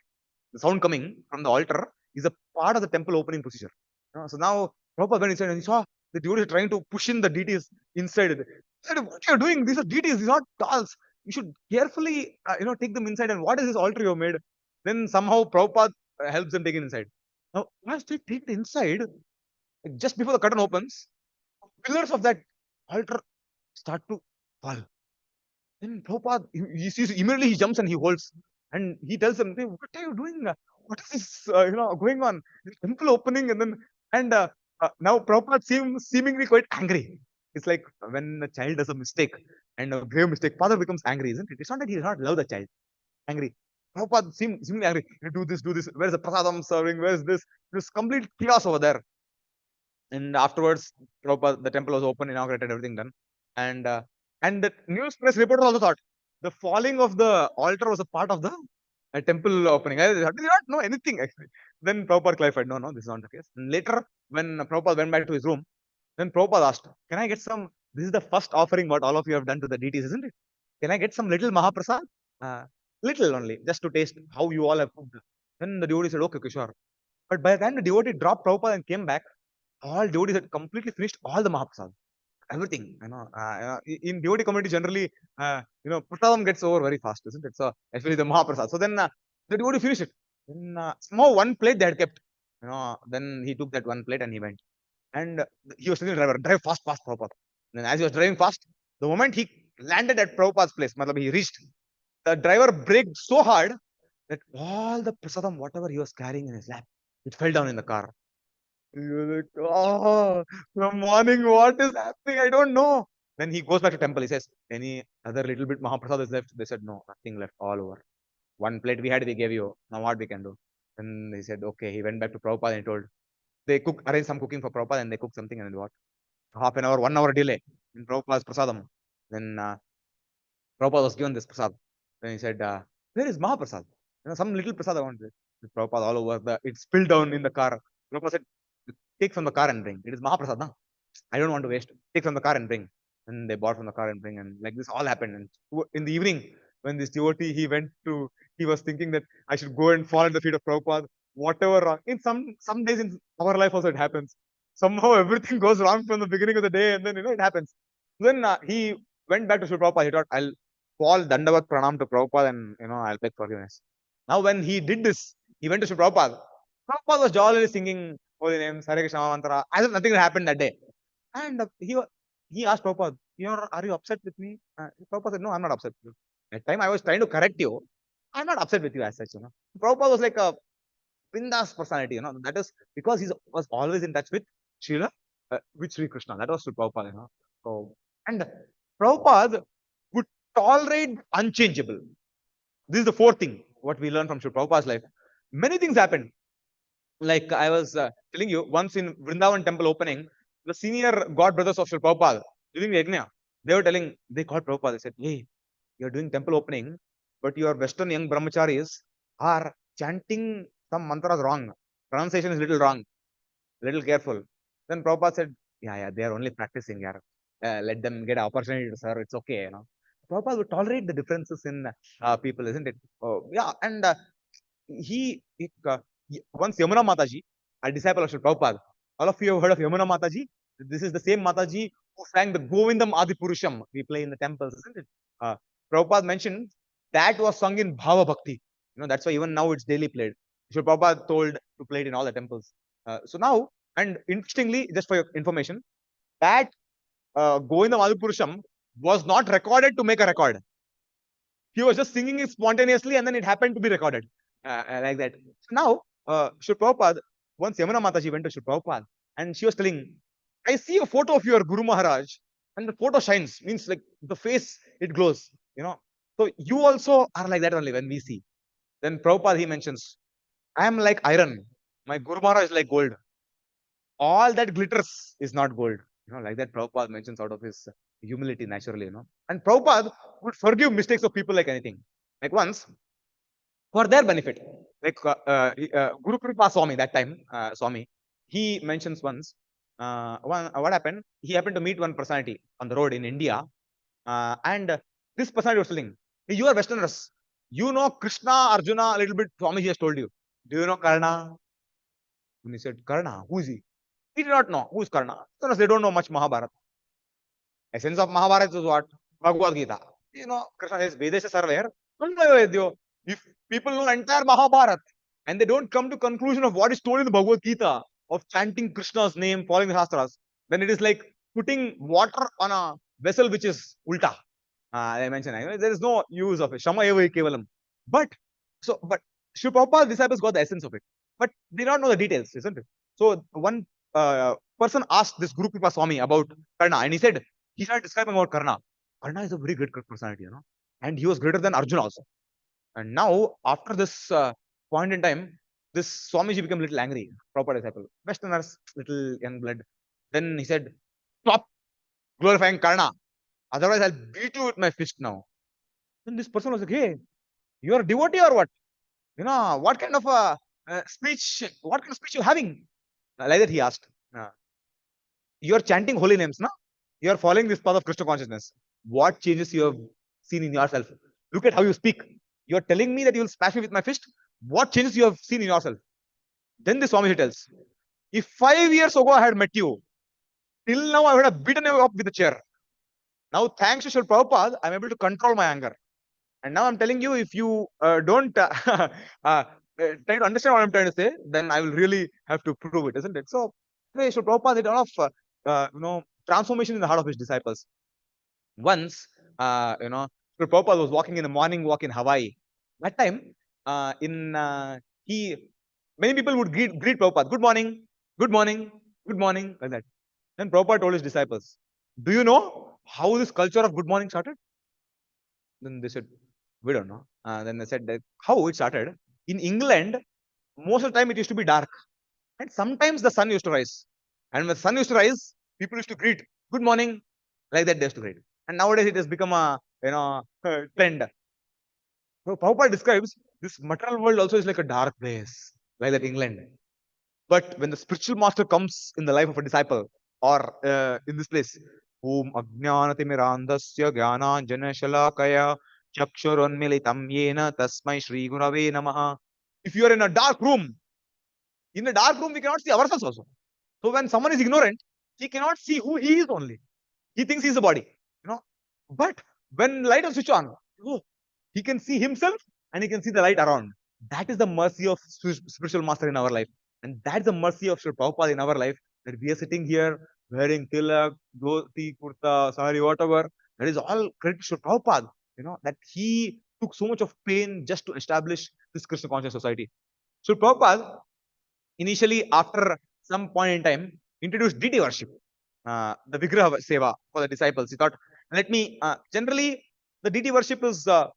The sound coming from the altar is a part of the temple opening procedure. So now Prabhupada went inside and he saw the devotees trying to push in the deities inside. He said, "What you are doing? These are deities, these are not dolls. You should carefully, take them inside. And what is this altar you have made?" Then somehow Prabhupada helps them take it inside. Now, once they take it inside, like, just before the curtain opens, pillars of that altar start to fall. Then Prabhupada, he sees immediately, he jumps and he holds, and he tells them, "Hey, what are you doing? What is this, going on? The temple opening." And then, and now Prabhupada seems seemingly quite angry. It's like when a child does a mistake and a grave mistake, father becomes angry, isn't it? It's not that he does not love the child. Angry. Prabhupada seemingly angry. "You do this, do this. Where's the prasadam serving? Where's this? There's complete chaos over there." And afterwards, Prabhupada, the temple was open, inaugurated, everything done. And the news press reporters also thought the falling of the altar was a part of the temple opening. I did not know anything actually. Then Prabhupada clarified, "No, no, this is not the case." And later, when Prabhupada went back to his room, then Prabhupada asked, "Can I get some? This is the first offering what all of you have done to the deities, isn't it? Can I get some little Mahaprasad? Uh, little only, just to taste how you all have cooked." Then the devotee said, "Okay, okay, sure." But by the time the devotee dropped Prabhupada and came back, all devotees had completely finished all the Mahaprasad, everything. In devotee community generally, prasadam gets over very fast, isn't it? So especially the Mahaprasad. So then the devotee finished it. Then somehow one plate they had kept. Then he took that one plate and he went. And he was telling the driver, "Drive fast, fast, Prabhupada." Then as he was driving fast, the moment he landed at Prabhupada's place, matlab he reached, the driver braked so hard that all the prasadam, whatever he was carrying in his lap, it fell down in the car. You're like, "Oh, from morning, what is happening? I don't know." Then he goes back to temple. He says, "Any other little bit Mahaprasad is left?" They said, "No, nothing left, all over. One plate we had, we gave you. Now what we can do?" Then he said, "Okay." He went back to Prabhupada and he told, they arranged some cooking for Prabhupada and they cooked something, and what? Half an hour, 1 hour delay in Prabhupada's prasadam. Then Prabhupada was given this prasad. Then he said, "Where is Mahaprasad? Some little prasad I wanted." Prabhupada all over, it spilled down in the car. Prabhupada said, "Take from the car and bring. It is Mahaprasad, no? I don't want to waste. Take from the car and bring." And they bought from the car and bring, and like this all happened. And in the evening, when this devotee, he was thinking that I should go and fall at the feet of Prabhupada. Whatever wrong. In some days in our life also it happens. Somehow everything goes wrong from the beginning of the day, and then it happens. Then he went back to Sri Prabhupada. He thought, "I'll fall dandavat pranam to Prabhupada, and I'll beg forgiveness." Now when he did this, he went to Sri Prabhupada. Prabhupada was jollily singing holy names, Hare Krishna Mantra, as if nothing had happened that day. And he asked Prabhupada, "Are you upset with me?" Prabhupada said, "No, I'm not upset with you. That time I was trying to correct you. I'm not upset with you as such. Prabhupada was like a bindas personality. That is because he was always in touch with Srila, with Sri Krishna. That was Sri Prabhupada. So, and Prabhupada would tolerate unchangeable. This is the fourth thing what we learn from Sri Prabhupada's life. Many things happened. Like I was telling you, once in Vrindavan temple opening, the senior god brothers of Sri Prabhupada during the Yajna, they called Prabhupada. They said, "Hey, you're doing temple opening, but your Western young brahmacharis are chanting some mantras wrong. pronunciation is little wrong, little careful. Then Prabhupada said, yeah, they are only practicing, yeah. Let them get an opportunity to serve. It's okay, you know. Prabhupada would tolerate the differences in people, isn't it? Oh, yeah, and once Yamuna Mataji, a disciple of Sri Prabhupada, all of you have heard of Yamuna Mataji. This is the same Mataji who sang the Govindam Adipurusham we play in the temples, isn't it? Prabhupada mentioned that was sung in Bhava Bhakti. You know, that's why even now it's daily played. Sri Prabhupada told to play it in all the temples. So now, and interestingly, just for your information, that Govindam Adipurusham was not recorded to make a record. He was just singing it spontaneously and then it happened to be recorded like that. So now, Sri Prabhupada, once Yamuna Mataji went to Sri Prabhupada and she was telling, I see a photo of your Guru Maharaj and the photo shines, means like the face, it glows, you know. So you also are like that only when we see. Then Prabhupada, he mentions, I am like iron. My Guru Maharaj is like gold. All that glitters is not gold. You know, like that Prabhupada mentions out of his humility naturally, you know. And Prabhupada would forgive mistakes of people like anything. Like once, for their benefit, like Guru Kripa Swami, that time, Swami, he mentions once, what happened? He happened to meet one personality on the road in India, and this personality was telling, hey, you are Westerners. You know Krishna, Arjuna, a little bit, Swami has told you. Do you know Karna? And he said, Karna, who is he? He did not know who is Karna. Because they don't know much Mahabharata. Essence of Mahabharata is what? Bhagavad Gita. You know, Krishna says, Vedesha Sarvayar. If people know entire Mahabharata and they don't come to conclusion of what is told in the Bhagavad Gita of chanting Krishna's name, following the Shastras, then it is like putting water on a vessel which is ulta. I mentioned there is no use of it. Shama eva kevalam. But Sri Prabhupada's disciples got the essence of it, but they don't know the details, isn't it? So one person asked this Guru Kripa Swami about Karna, and he started describing about Karna. Karna is a very great personality, you know, and he was greater than Arjuna also. And now, after this point in time, this Swamiji became a little angry, proper disciple. Westerners, little young blood. Then he said, stop glorifying Karna. Otherwise, I'll beat you with my fist now. Then this person was like, hey, you are a devotee or what? You know, what kind of a what kind of speech you having? Like that he asked. You are chanting holy names, no? You are following this path of Krishna consciousness. What changes you have seen in yourself? Look at how you speak. You are telling me that you will smash me with my fist. What changes you have seen in yourself? Then the Swami tells, if 5 years ago I had met you, till now I would have beaten you up with a chair. Now, thanks to Sri Prabhupada, I'm able to control my anger. And now I'm telling you, if you don't try to understand what I'm trying to say, then I will really have to prove it, isn't it? So, Sri Prabhupada did a lot of transformation in the heart of his disciples. Once, Sri Prabhupada was walking in a morning walk in Hawaii. That time, many people would greet Prabhupada, good morning, good morning, good morning, like that. Then Prabhupada told his disciples, do you know how this culture of good morning started? Then they said, we don't know. Then they said that how it started. In England, most of the time it used to be dark. And sometimes the sun used to rise. And when the sun used to rise, people used to greet, good morning, like that they used to greet. And nowadays it has become a trend. So Prabhupada describes this material world also is like a dark place, like that England. But when the spiritual master comes in the life of a disciple, or in this place, Om Ajnanatimirandasya Jnananjana Shalakaya Chakshuronmilitam Yena Tasmai Shri Gurave Namaha. If you are in a dark room, we cannot see ourselves also. So when someone is ignorant, he cannot see who he is only. He thinks he is the body, you know. But when light is switched on, he can see himself and he can see the light around. That is the mercy of spiritual master in our life. And that's the mercy of Sri Prabhupada in our life, that we are sitting here wearing tilak, dhoti, kurta, sari, whatever. That is all credit to Sri Prabhupada, you know, that he took so much of pain just to establish this Krishna conscious society. So Prabhupada, initially, after some point in time, introduced deity worship, the Vigraha Seva for the disciples. He thought, generally, the deity worship is the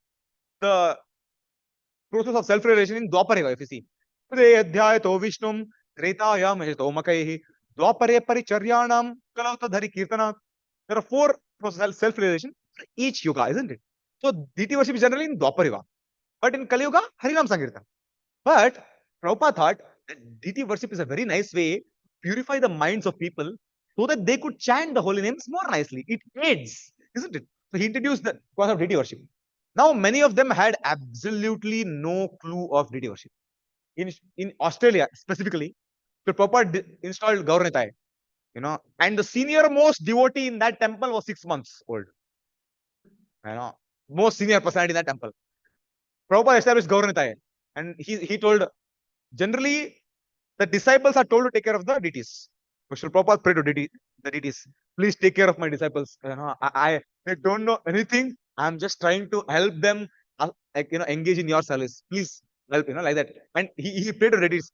process of self-realization in Dwapara, if you see. Adhyayato Vishnum, Tretaya Mahito Makaihi, Dwapare Paricharyanam, Kalautadhari Kirtana. There are 4 processes of self-realization for each yuga, isn't it? So, deity worship is generally in Dwapara. But in Kali Yuga, Harinam Sankirtan. But Prabhupada thought, deity worship is a very nice way to purify the minds of people so that they could chant the holy names more nicely. It aids, isn't it? So he introduced the concept of deity worship. Now, many of them had absolutely no clue of deity worship. In Australia specifically, the Prabhupada installed Gauranitai, and the senior most devotee in that temple was 6 months old. You know, most senior personality in that temple. Prabhupada established Gauranitai, and he told generally the disciples are told to take care of the deities. So Srila Prabhupada prayed to the deities, please take care of my disciples. They don't know anything. I'm just trying to help them, engage in your service. Please help, like that. And he prayed to deities,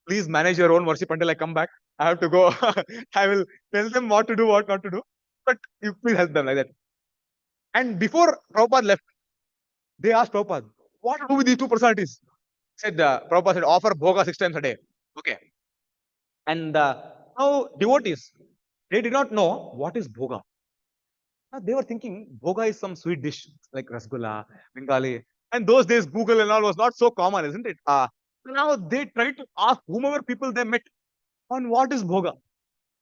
please manage your own worship until I come back. I have to go. I will tell them what to do, what not to do. But you please help them like that. And before Prabhupada left, they asked Prabhupada, what to do with these two personalities? Said Prabhupada said, offer bhoga 6 times a day. Okay. And now devotees, they did not know what is bhoga. Now they were thinking bhoga is some sweet dish like rasgulla, Bengali. And those days, Google and all was not so common, isn't it? Now they tried to ask whomever people they met on what is bhoga,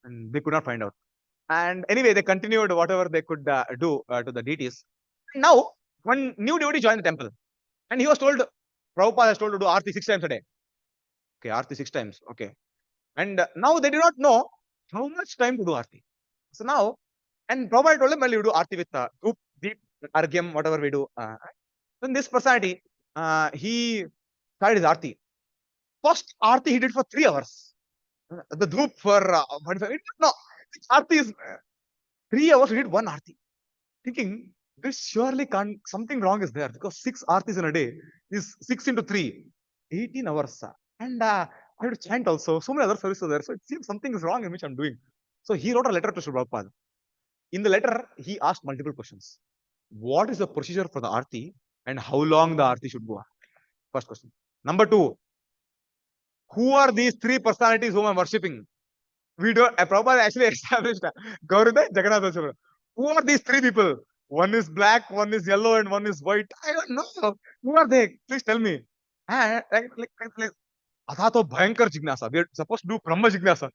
and they could not find out. And anyway, they continued whatever they could do to the deities. Now, one new devotee joined the temple, and he was told, Prabhupada has told to do arti 6 times a day. Okay, arti 6 times. Okay. And now they do not know how much time to do arti. So now, and Prabhupada told them, well, you do arti with Dhup, Deep, Argyam, whatever we do. Then this personality, he started his arti. First arti he did for 3 hours. The Dhup for 45. No, arti is 3 hours he did one arti. Thinking, this surely can't, something wrong is there because 6 artis in a day is 6 into 3, 18 hours. And I have to chant also. So many other services are there. So it seems something is wrong in which I'm doing. So he wrote a letter to Srila Prabhupada. In the letter, he asked multiple questions. What is the procedure for the arti and how long the arti should go? First question. Number 2, who are these 3 personalities whom I'm worshipping? We don't, Prabhupada actually established Gaurida, Jagannath. Who are these 3 people? One is black, one is yellow, and one is white. I don't know. Who are they? Please tell me. Athato Bhayankar Jignasa. We are supposed to do Brahma Jignasa.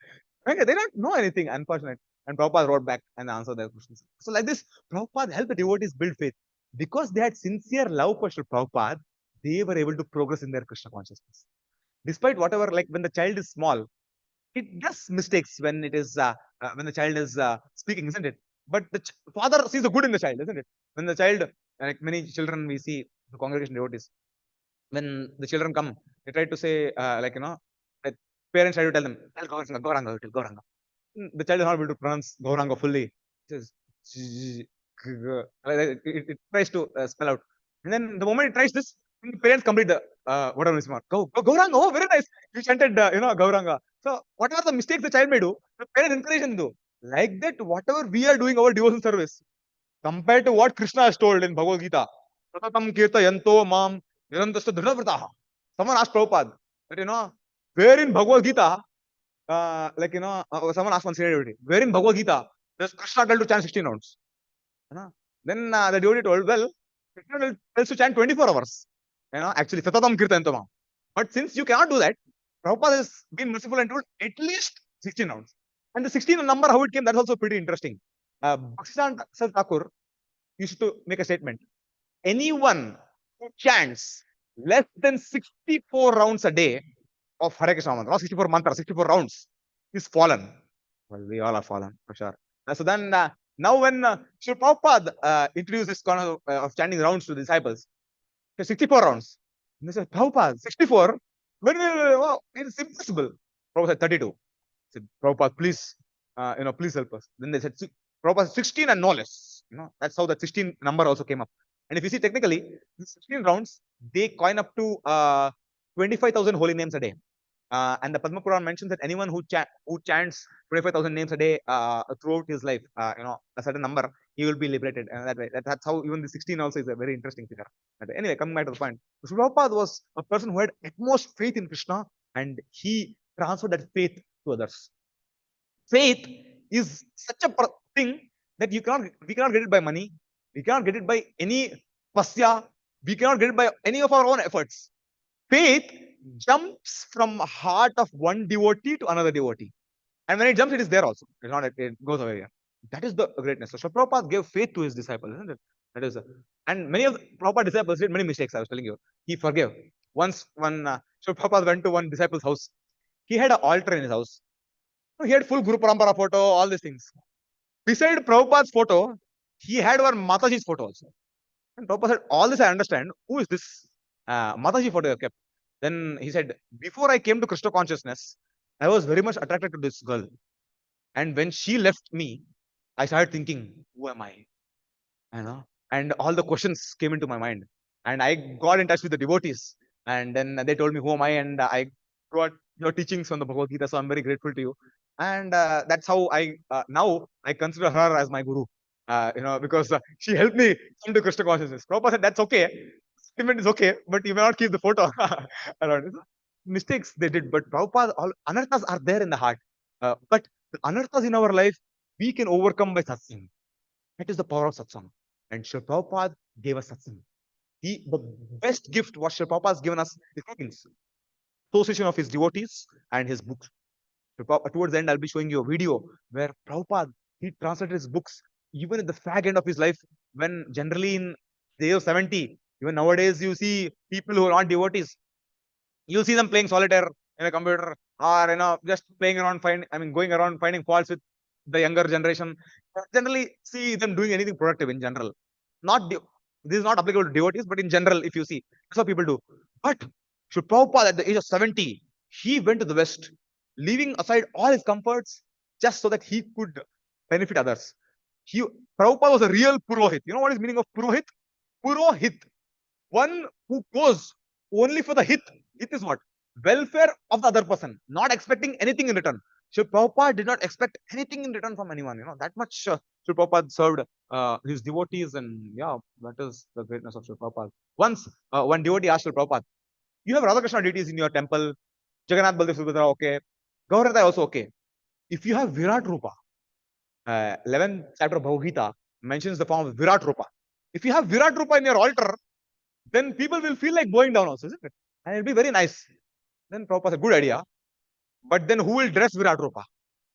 They don't know anything, unfortunately. And Prabhupada wrote back and answered their questions. So, like this, Prabhupada helped the devotees build faith. Because they had sincere love for Srila Prabhupada, they were able to progress in their Krishna consciousness. Despite whatever, like when the child is small, it does mistakes when it is when the child is speaking, isn't it? But the father sees the good in the child, isn't it? When the child, like many children we see, the congregation devotees, when the children come, they try to say, that parents try to tell them, tell Gauranga, Gauranga, tell Gauranga. The child is not able to pronounce Gauranga fully. It it tries to spell out. And then the moment it tries this, the parents complete the whatever is marked. Gauranga, oh, very nice. You chanted, Gauranga. So whatever the mistakes the child may do, the parents encourage him to do. Like that, whatever we are doing our devotional service, compared to what Krishna has told in Bhagavad Gita, Satatam kirta yanto mam nirantasta dhruvrataha. Someone asked Prabhupada that, where in Bhagavad Gita, someone asked one senior devotee, where in Bhagavad Gita does Krishna tell to chant 16 rounds? Then the devotee told, well, Krishna tells to chant 24 hours. Actually, Satatam kirta yanto mam. But since you cannot do that, Prabhupada has been merciful and told at least 16 rounds. And the 16 number, how it came, that's also pretty interesting. Bhakti Thakur used to make a statement. Anyone who chants less than 64 rounds a day of Hare Krishna mantra, not 64 mantra, 64 rounds, is fallen. Well, we all are fallen, for sure. So then, now when Srila Prabhupada introduced this kind of chanting rounds to the disciples, 64 rounds. And they said, Prabhupada, 64? It's impossible. Prabhupada said 32. Said, Prabhupada, please, please help us. Then they said, Prabhupada 16 and no less. That's how the 16 number also came up. And if you see technically, the 16 rounds, they coin up to 25,000 holy names a day. And the Padma Puran mentions that anyone who chants 25,000 names a day throughout his life, a certain number, he will be liberated. And that way, that's how even the 16 also is a very interesting figure. But anyway, coming back to the point, Srila Prabhupada was a person who had utmost faith in Krishna, and he transferred that faith to others. Faith is such a thing that we cannot get it by money, we cannot get it by any pasya, we cannot get it by any of our own efforts. Faith jumps from heart of one devotee to another devotee. And when it jumps, it is there also. It's not, it goes away. Yeah. That is the greatness. So Srila Prabhupada gave faith to his disciples, isn't it? That is, and many of the Prabhupada disciples did many mistakes. I was telling you, he forgave. Once, when Srila Prabhupada went to one disciple's house, he had an altar in his house. He had full Guru Parampara photo, all these things. Beside Prabhupada's photo, he had one Mataji's photo also. And Prabhupada said, all this I understand. Who is this Mataji photo you have kept? Then he said, before I came to Krishna consciousness, I was very much attracted to this girl. And when she left me, I started thinking, who am I? You know, and all the questions came into my mind. And I got in touch with the devotees. And then they told me, who am I? And I got your teachings on the Bhagavad Gita. So I'm very grateful to you. And that's how I now I consider her as my guru. Because she helped me come to Krishna consciousness. Prabhupada said, that's okay. Sentiment is okay, but you may not keep the photo around. Mistakes they did, but Prabhupada, all anarthas are there in the heart. But the anarthas in our life, we can overcome by satsang. That is the power of satsang. And Srila Prabhupada gave us satsang. The best gift what Srila Prabhupada has given us is two things: association of his devotees and his books. Towards the end, I'll be showing you a video where Prabhupada, he translated his books even at the fag end of his life, when generally in the age of 70, even nowadays you see people who are not devotees, you'll see them playing solitaire in a computer, or just playing around, going around finding faults with the younger generation. Generally see them doing anything productive in general. Not this is not applicable to devotees, but in general, if you see, that's what people do. But Sri Prabhupada at the age of 70, he went to the West, leaving aside all his comforts just so that he could benefit others. He Prabhupada was a real Purohit. You know what is meaning of Purohit? Purohit. One who goes only for the hit. Hit is what? Welfare of the other person, not expecting anything in return. Sri Prabhupada did not expect anything in return from anyone. That much Sri Prabhupada served his devotees, and yeah, that is the greatness of Sri Prabhupada. Once, one devotee asked Sri Prabhupada, you have Radha Krishna deities in your temple, Jagannath Baldev Subhadra, okay, Gaurata also okay. If you have Virat Rupa, 11th chapter of Bhagavad Gita mentions the form of Virat Rupa. If you have Virat Rupa in your altar, then people will feel like going down also, isn't it? And it'll be very nice. Then Prabhupada said, good idea. But then who will dress Virat Rupa?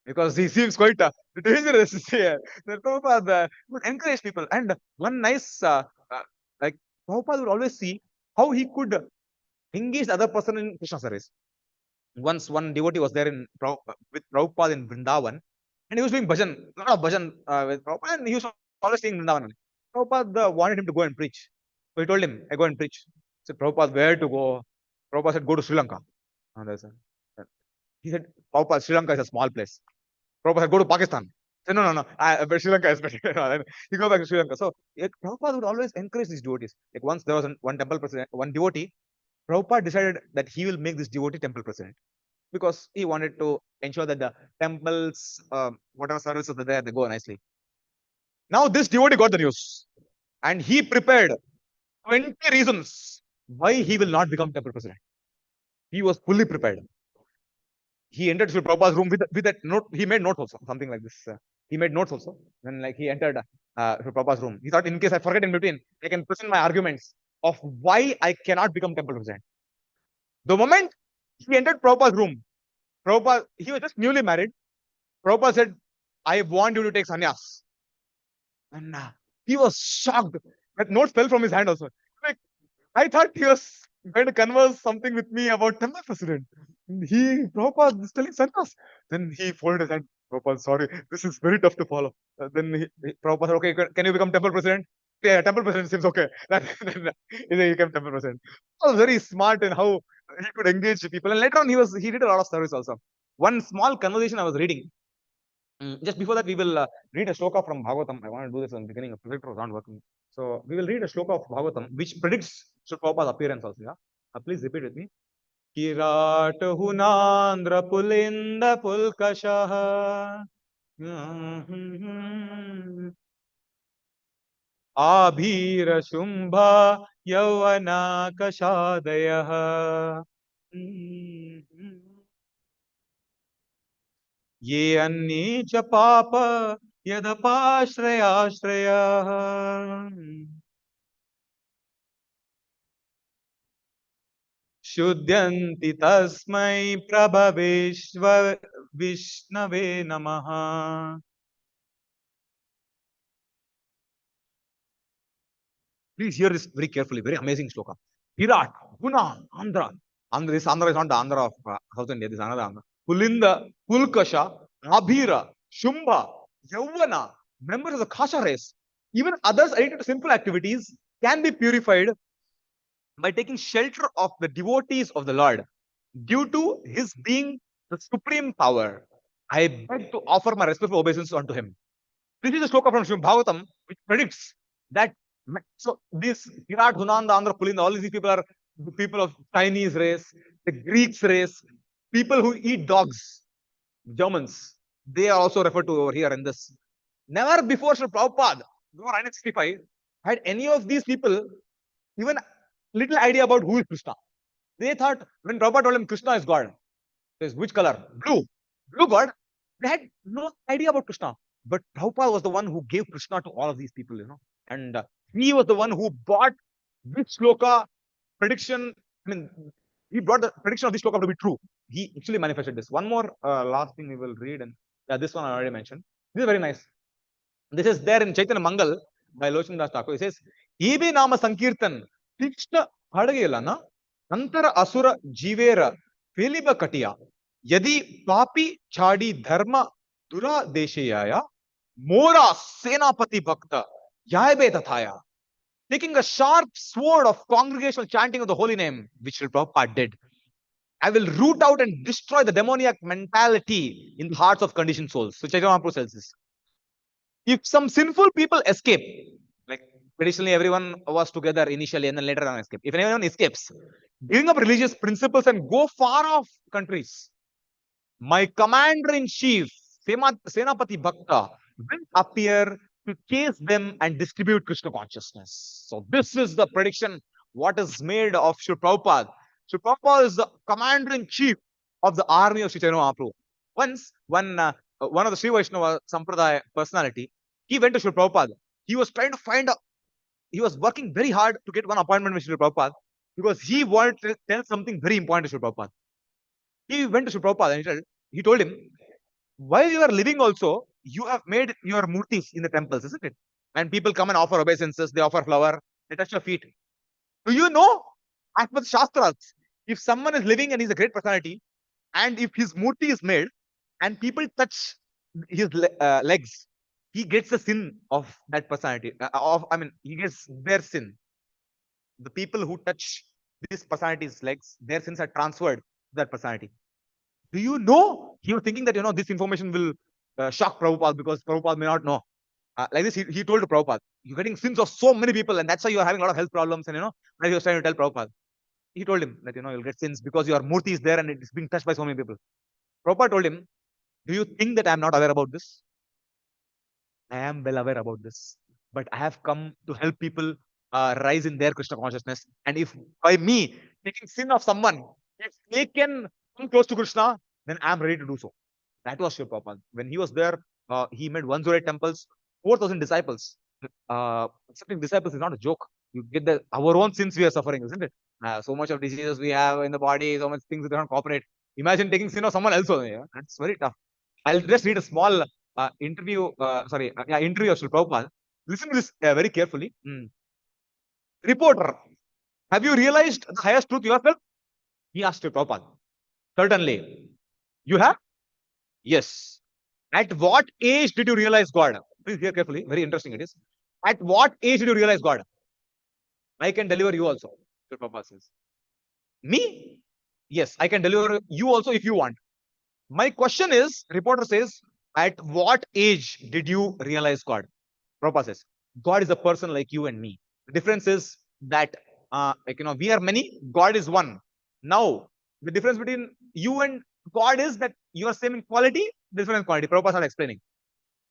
Because he seems quite dangerous here. Then Prabhupada would encourage people. And one nice, like Prabhupada would always see how he could engage the other person in Krishna service. Once one devotee was there with Prabhupada in Vrindavan, and he was doing bhajan, a lot of bhajan with Prabhupada, and he was always staying in Vrindavan. Prabhupada wanted him to go and preach. So he told him, I go and preach. He said, Prabhupada, where to go? Prabhupada said, go to Sri Lanka. He said, Prabhupada, Sri Lanka is a small place. Prabhupada said, go to Pakistan. He said, no, but Sri Lanka is better. Then he go back to Sri Lanka. So Prabhupada would always encourage these devotees. Like once there was one temple president, one devotee, Prabhupada decided that he will make this devotee temple president, because he wanted to ensure that the temples, whatever services are there, they go nicely. Now this devotee got the news, and he prepared 20 reasons why he will not become temple president. He was fully prepared. He entered Sri Prabhupada's room with that note. He made notes also, something like this. He made notes also. When he entered Sri Prabhupada's room, he thought, in case I forget in between, I can present my arguments of why I cannot become temple president. The moment he entered Prabhupada's room, Prabhupada, he was just newly married. Prabhupada said, I want you to take sannyas. And he was shocked. That note fell from his hand also. Like, I thought he was going to converse something with me about temple president. Prabhupada is telling sannyas. Then he folded his hand. Prabhupada, sorry, this is very tough to follow. Then Prabhupada said, okay, can you become temple president? Yeah, temple president seems okay. Then he became temple president. He was very smart in how he could engage people. And later on, he did a lot of service also. One small conversation I was reading. Just before that, we will read a shloka from Bhagavatam. I want to do this in the beginning. The projector was not working. So we will read a shloka of Bhagavatam, which predicts Sri Prabhupada's appearance also. Yeah? Please repeat with me. Kirat hunandra pulinda pulkashaha. Abhira Shumbha Yavana Kashadayah. Ye Anni Cha Papa Yadapashrayashrayah. Shuddhanti tasmai prabhaveshva Vishnave namaha. Please hear this very carefully. Very amazing sloka. Virat, Guna, Andhra. Andhra is not the Andhra of South India. This is another Andhra. Pulinda, Pulkasha, Abhira, Shumba, Yauvana, members of the Kasha race, even others addicted to simple activities can be purified by taking shelter of the devotees of the Lord due to his being the supreme power. I beg to offer my respectful obeisance unto him. This is a sloka from Srimad Bhagavatam which predicts that. So this Virat, Hunanda, Andhra, Pulinda, all these people are the people of Chinese race, the Greeks race, people who eat dogs, Germans. They are also referred to over here in this. Never before Sri Prabhupada, before 1965, had any of these people even little idea about who is Krishna. They thought when Prabhupada told him Krishna is God, says which color? Blue. Blue God. They had no idea about Krishna. But Prabhupada was the one who gave Krishna to all of these people, and he was the one who brought this sloka prediction. I mean, he brought the prediction of this sloka to be true. He actually manifested this. One more last thing we will read, and this one I already mentioned. This is very nice. This is there in Chaitanya Mangal by Lochan Das Thakur. He says, Ebe Nama Sankirtan, Tikshna Hadagilana, Antara Asura Jivera, Philiba Katia, Yadi Papi Chadi Dharma Dura Deshayaya, Mora Senapathi Bhakta, Yaibe Tathaya. Taking a sharp sword of congregational chanting of the holy name, which Sri Prabhupada did, I will root out and destroy the demoniac mentality in the hearts of conditioned souls. So Chaitanya Mahaprabhu says this. If some sinful people escape, like traditionally everyone was together initially and then later on escape. If anyone escapes, giving up religious principles and go far off countries, my commander-in-chief, Senapathi Bhakta, will appear to chase them and distribute Krishna consciousness. So this is the prediction, what is made of Sri Prabhupada. Sri Prabhupada is the commander-in-chief of the army of Sri Chaitanya Mahaprabhu. Once, one of the Sri Vaishnava Sampradaya personality, he went to Sri Prabhupada. He was trying to he was working very hard to get one appointment with Sri Prabhupada because he wanted to tell something very important to Sri Prabhupada. He went to Sri Prabhupada and he told him, while you are living also, you have made your murtis in the temples, isn't it? And people come and offer obeisances, they offer flower, they touch your feet. Do you know, as per the Shastras, if someone is living and he's a great personality, and if his murti is made, and people touch his legs, he gets the sin of that personality. He gets their sin. The people who touch this personality's legs, their sins are transferred to that personality. Do you know? He was thinking that this information will shock Prabhupada because Prabhupada may not know. Like this, he told to Prabhupada, you're getting sins of so many people, and that's why you're having a lot of health problems. And he was trying to tell Prabhupada. He told him that you'll get sins because your murti is there and it is being touched by so many people. Prabhupada told him, do you think that I'm not aware about this? I am well aware about this, but I have come to help people rise in their Krishna consciousness. And if by me taking sin of someone, if they can come close to Krishna, then I am ready to do so. That was Sri Prabhupada. When he was there, he made 108 temples, 4,000 disciples. Accepting disciples is not a joke. You get our own sins we are suffering, isn't it? So much of diseases we have in the body, so much things we cannot cooperate. Imagine taking sin of someone else. Yeah? That's very tough. I'll just read a small interview of Sri Prabhupada. Listen to this very carefully. Reporter, have you realized the highest truth yourself? He asked Sri Prabhupada. Certainly. You have? Yes. At what age did you realize God? Please hear carefully. Very interesting it is. At what age did you realize God? I can deliver you also, Sri Prabhupada says. Me? Yes, I can deliver you also if you want. My question is, reporter says, at what age did you realize God? Prabhupada says, God is a person like you and me. The difference is that, we are many, God is one. Now, the difference between you and God is that you are same in quality, different in quality. Prabhupada is not explaining.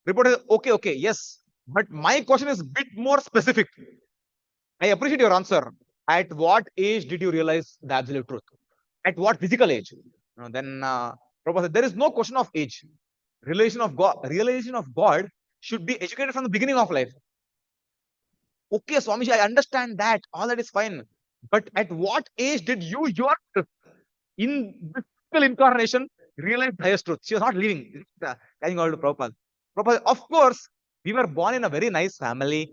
Reporter says, okay, yes. But my question is a bit more specific. I appreciate your answer. At what age did you realize the absolute truth? At what physical age? Then Prabhupada said, there is no question of age. Realization of God should be educated from the beginning of life. Okay, Swamiji, I understand that. All that is fine. But at what age did you yourself in this physical incarnation, realized the highest truth. She was not leaving, carrying all to Prabhupada. Prabhupada, of course, we were born in a very nice family.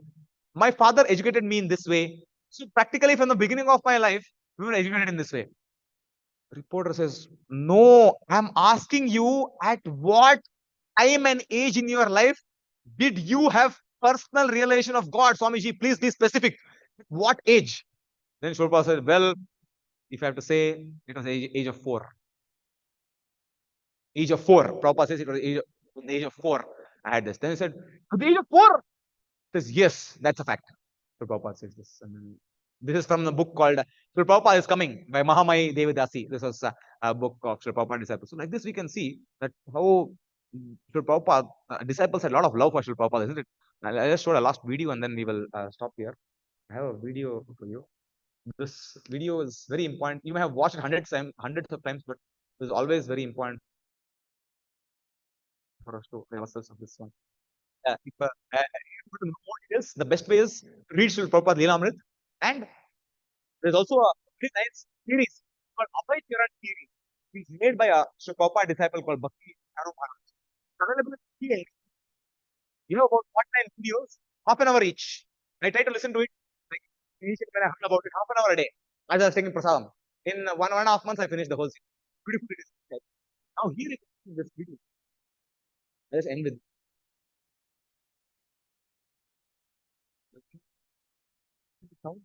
My father educated me in this way. So practically from the beginning of my life, we were educated in this way. Reporter says, no, I'm asking you at what time and age in your life did you have personal realization of God? Swamiji, please be specific. What age? Then Shurpa said, well, if I have to say, it was age of 4. Age of 4. Prabhupada says it was the age of 4. I had this. Then he said, at the age of 4? He says, yes, that's a fact. So Prabhupada says this. And then this is from the book called Sri Prabhupada is Coming by Mahamai Devidasi. This was a book of Sri Prabhupada disciples. So like this, we can see that how Sri Prabhupada disciples had a lot of love for Sri Prabhupada, isn't it? I just showed a last video and then we will stop here. I have a video for you. This video is very important. You may have watched it hundreds of times, but it is always very important for us to avail ourselves of this one. If you want to know what it is, the best way is to read Srila Prabhupada Leelamrit. And there's also a very nice series called Abhay Charan series. It's made by a Srila Prabhupada disciple called Bhakti. It's available at free. You know, about 49 videos, half an hour each. I try to listen to it. Like initially when I heard about it, half an hour a day. As I was taking prasadam. In 1.5 months, I finished the whole series. Beautiful it is. Now here it is in this video. I just end with sound.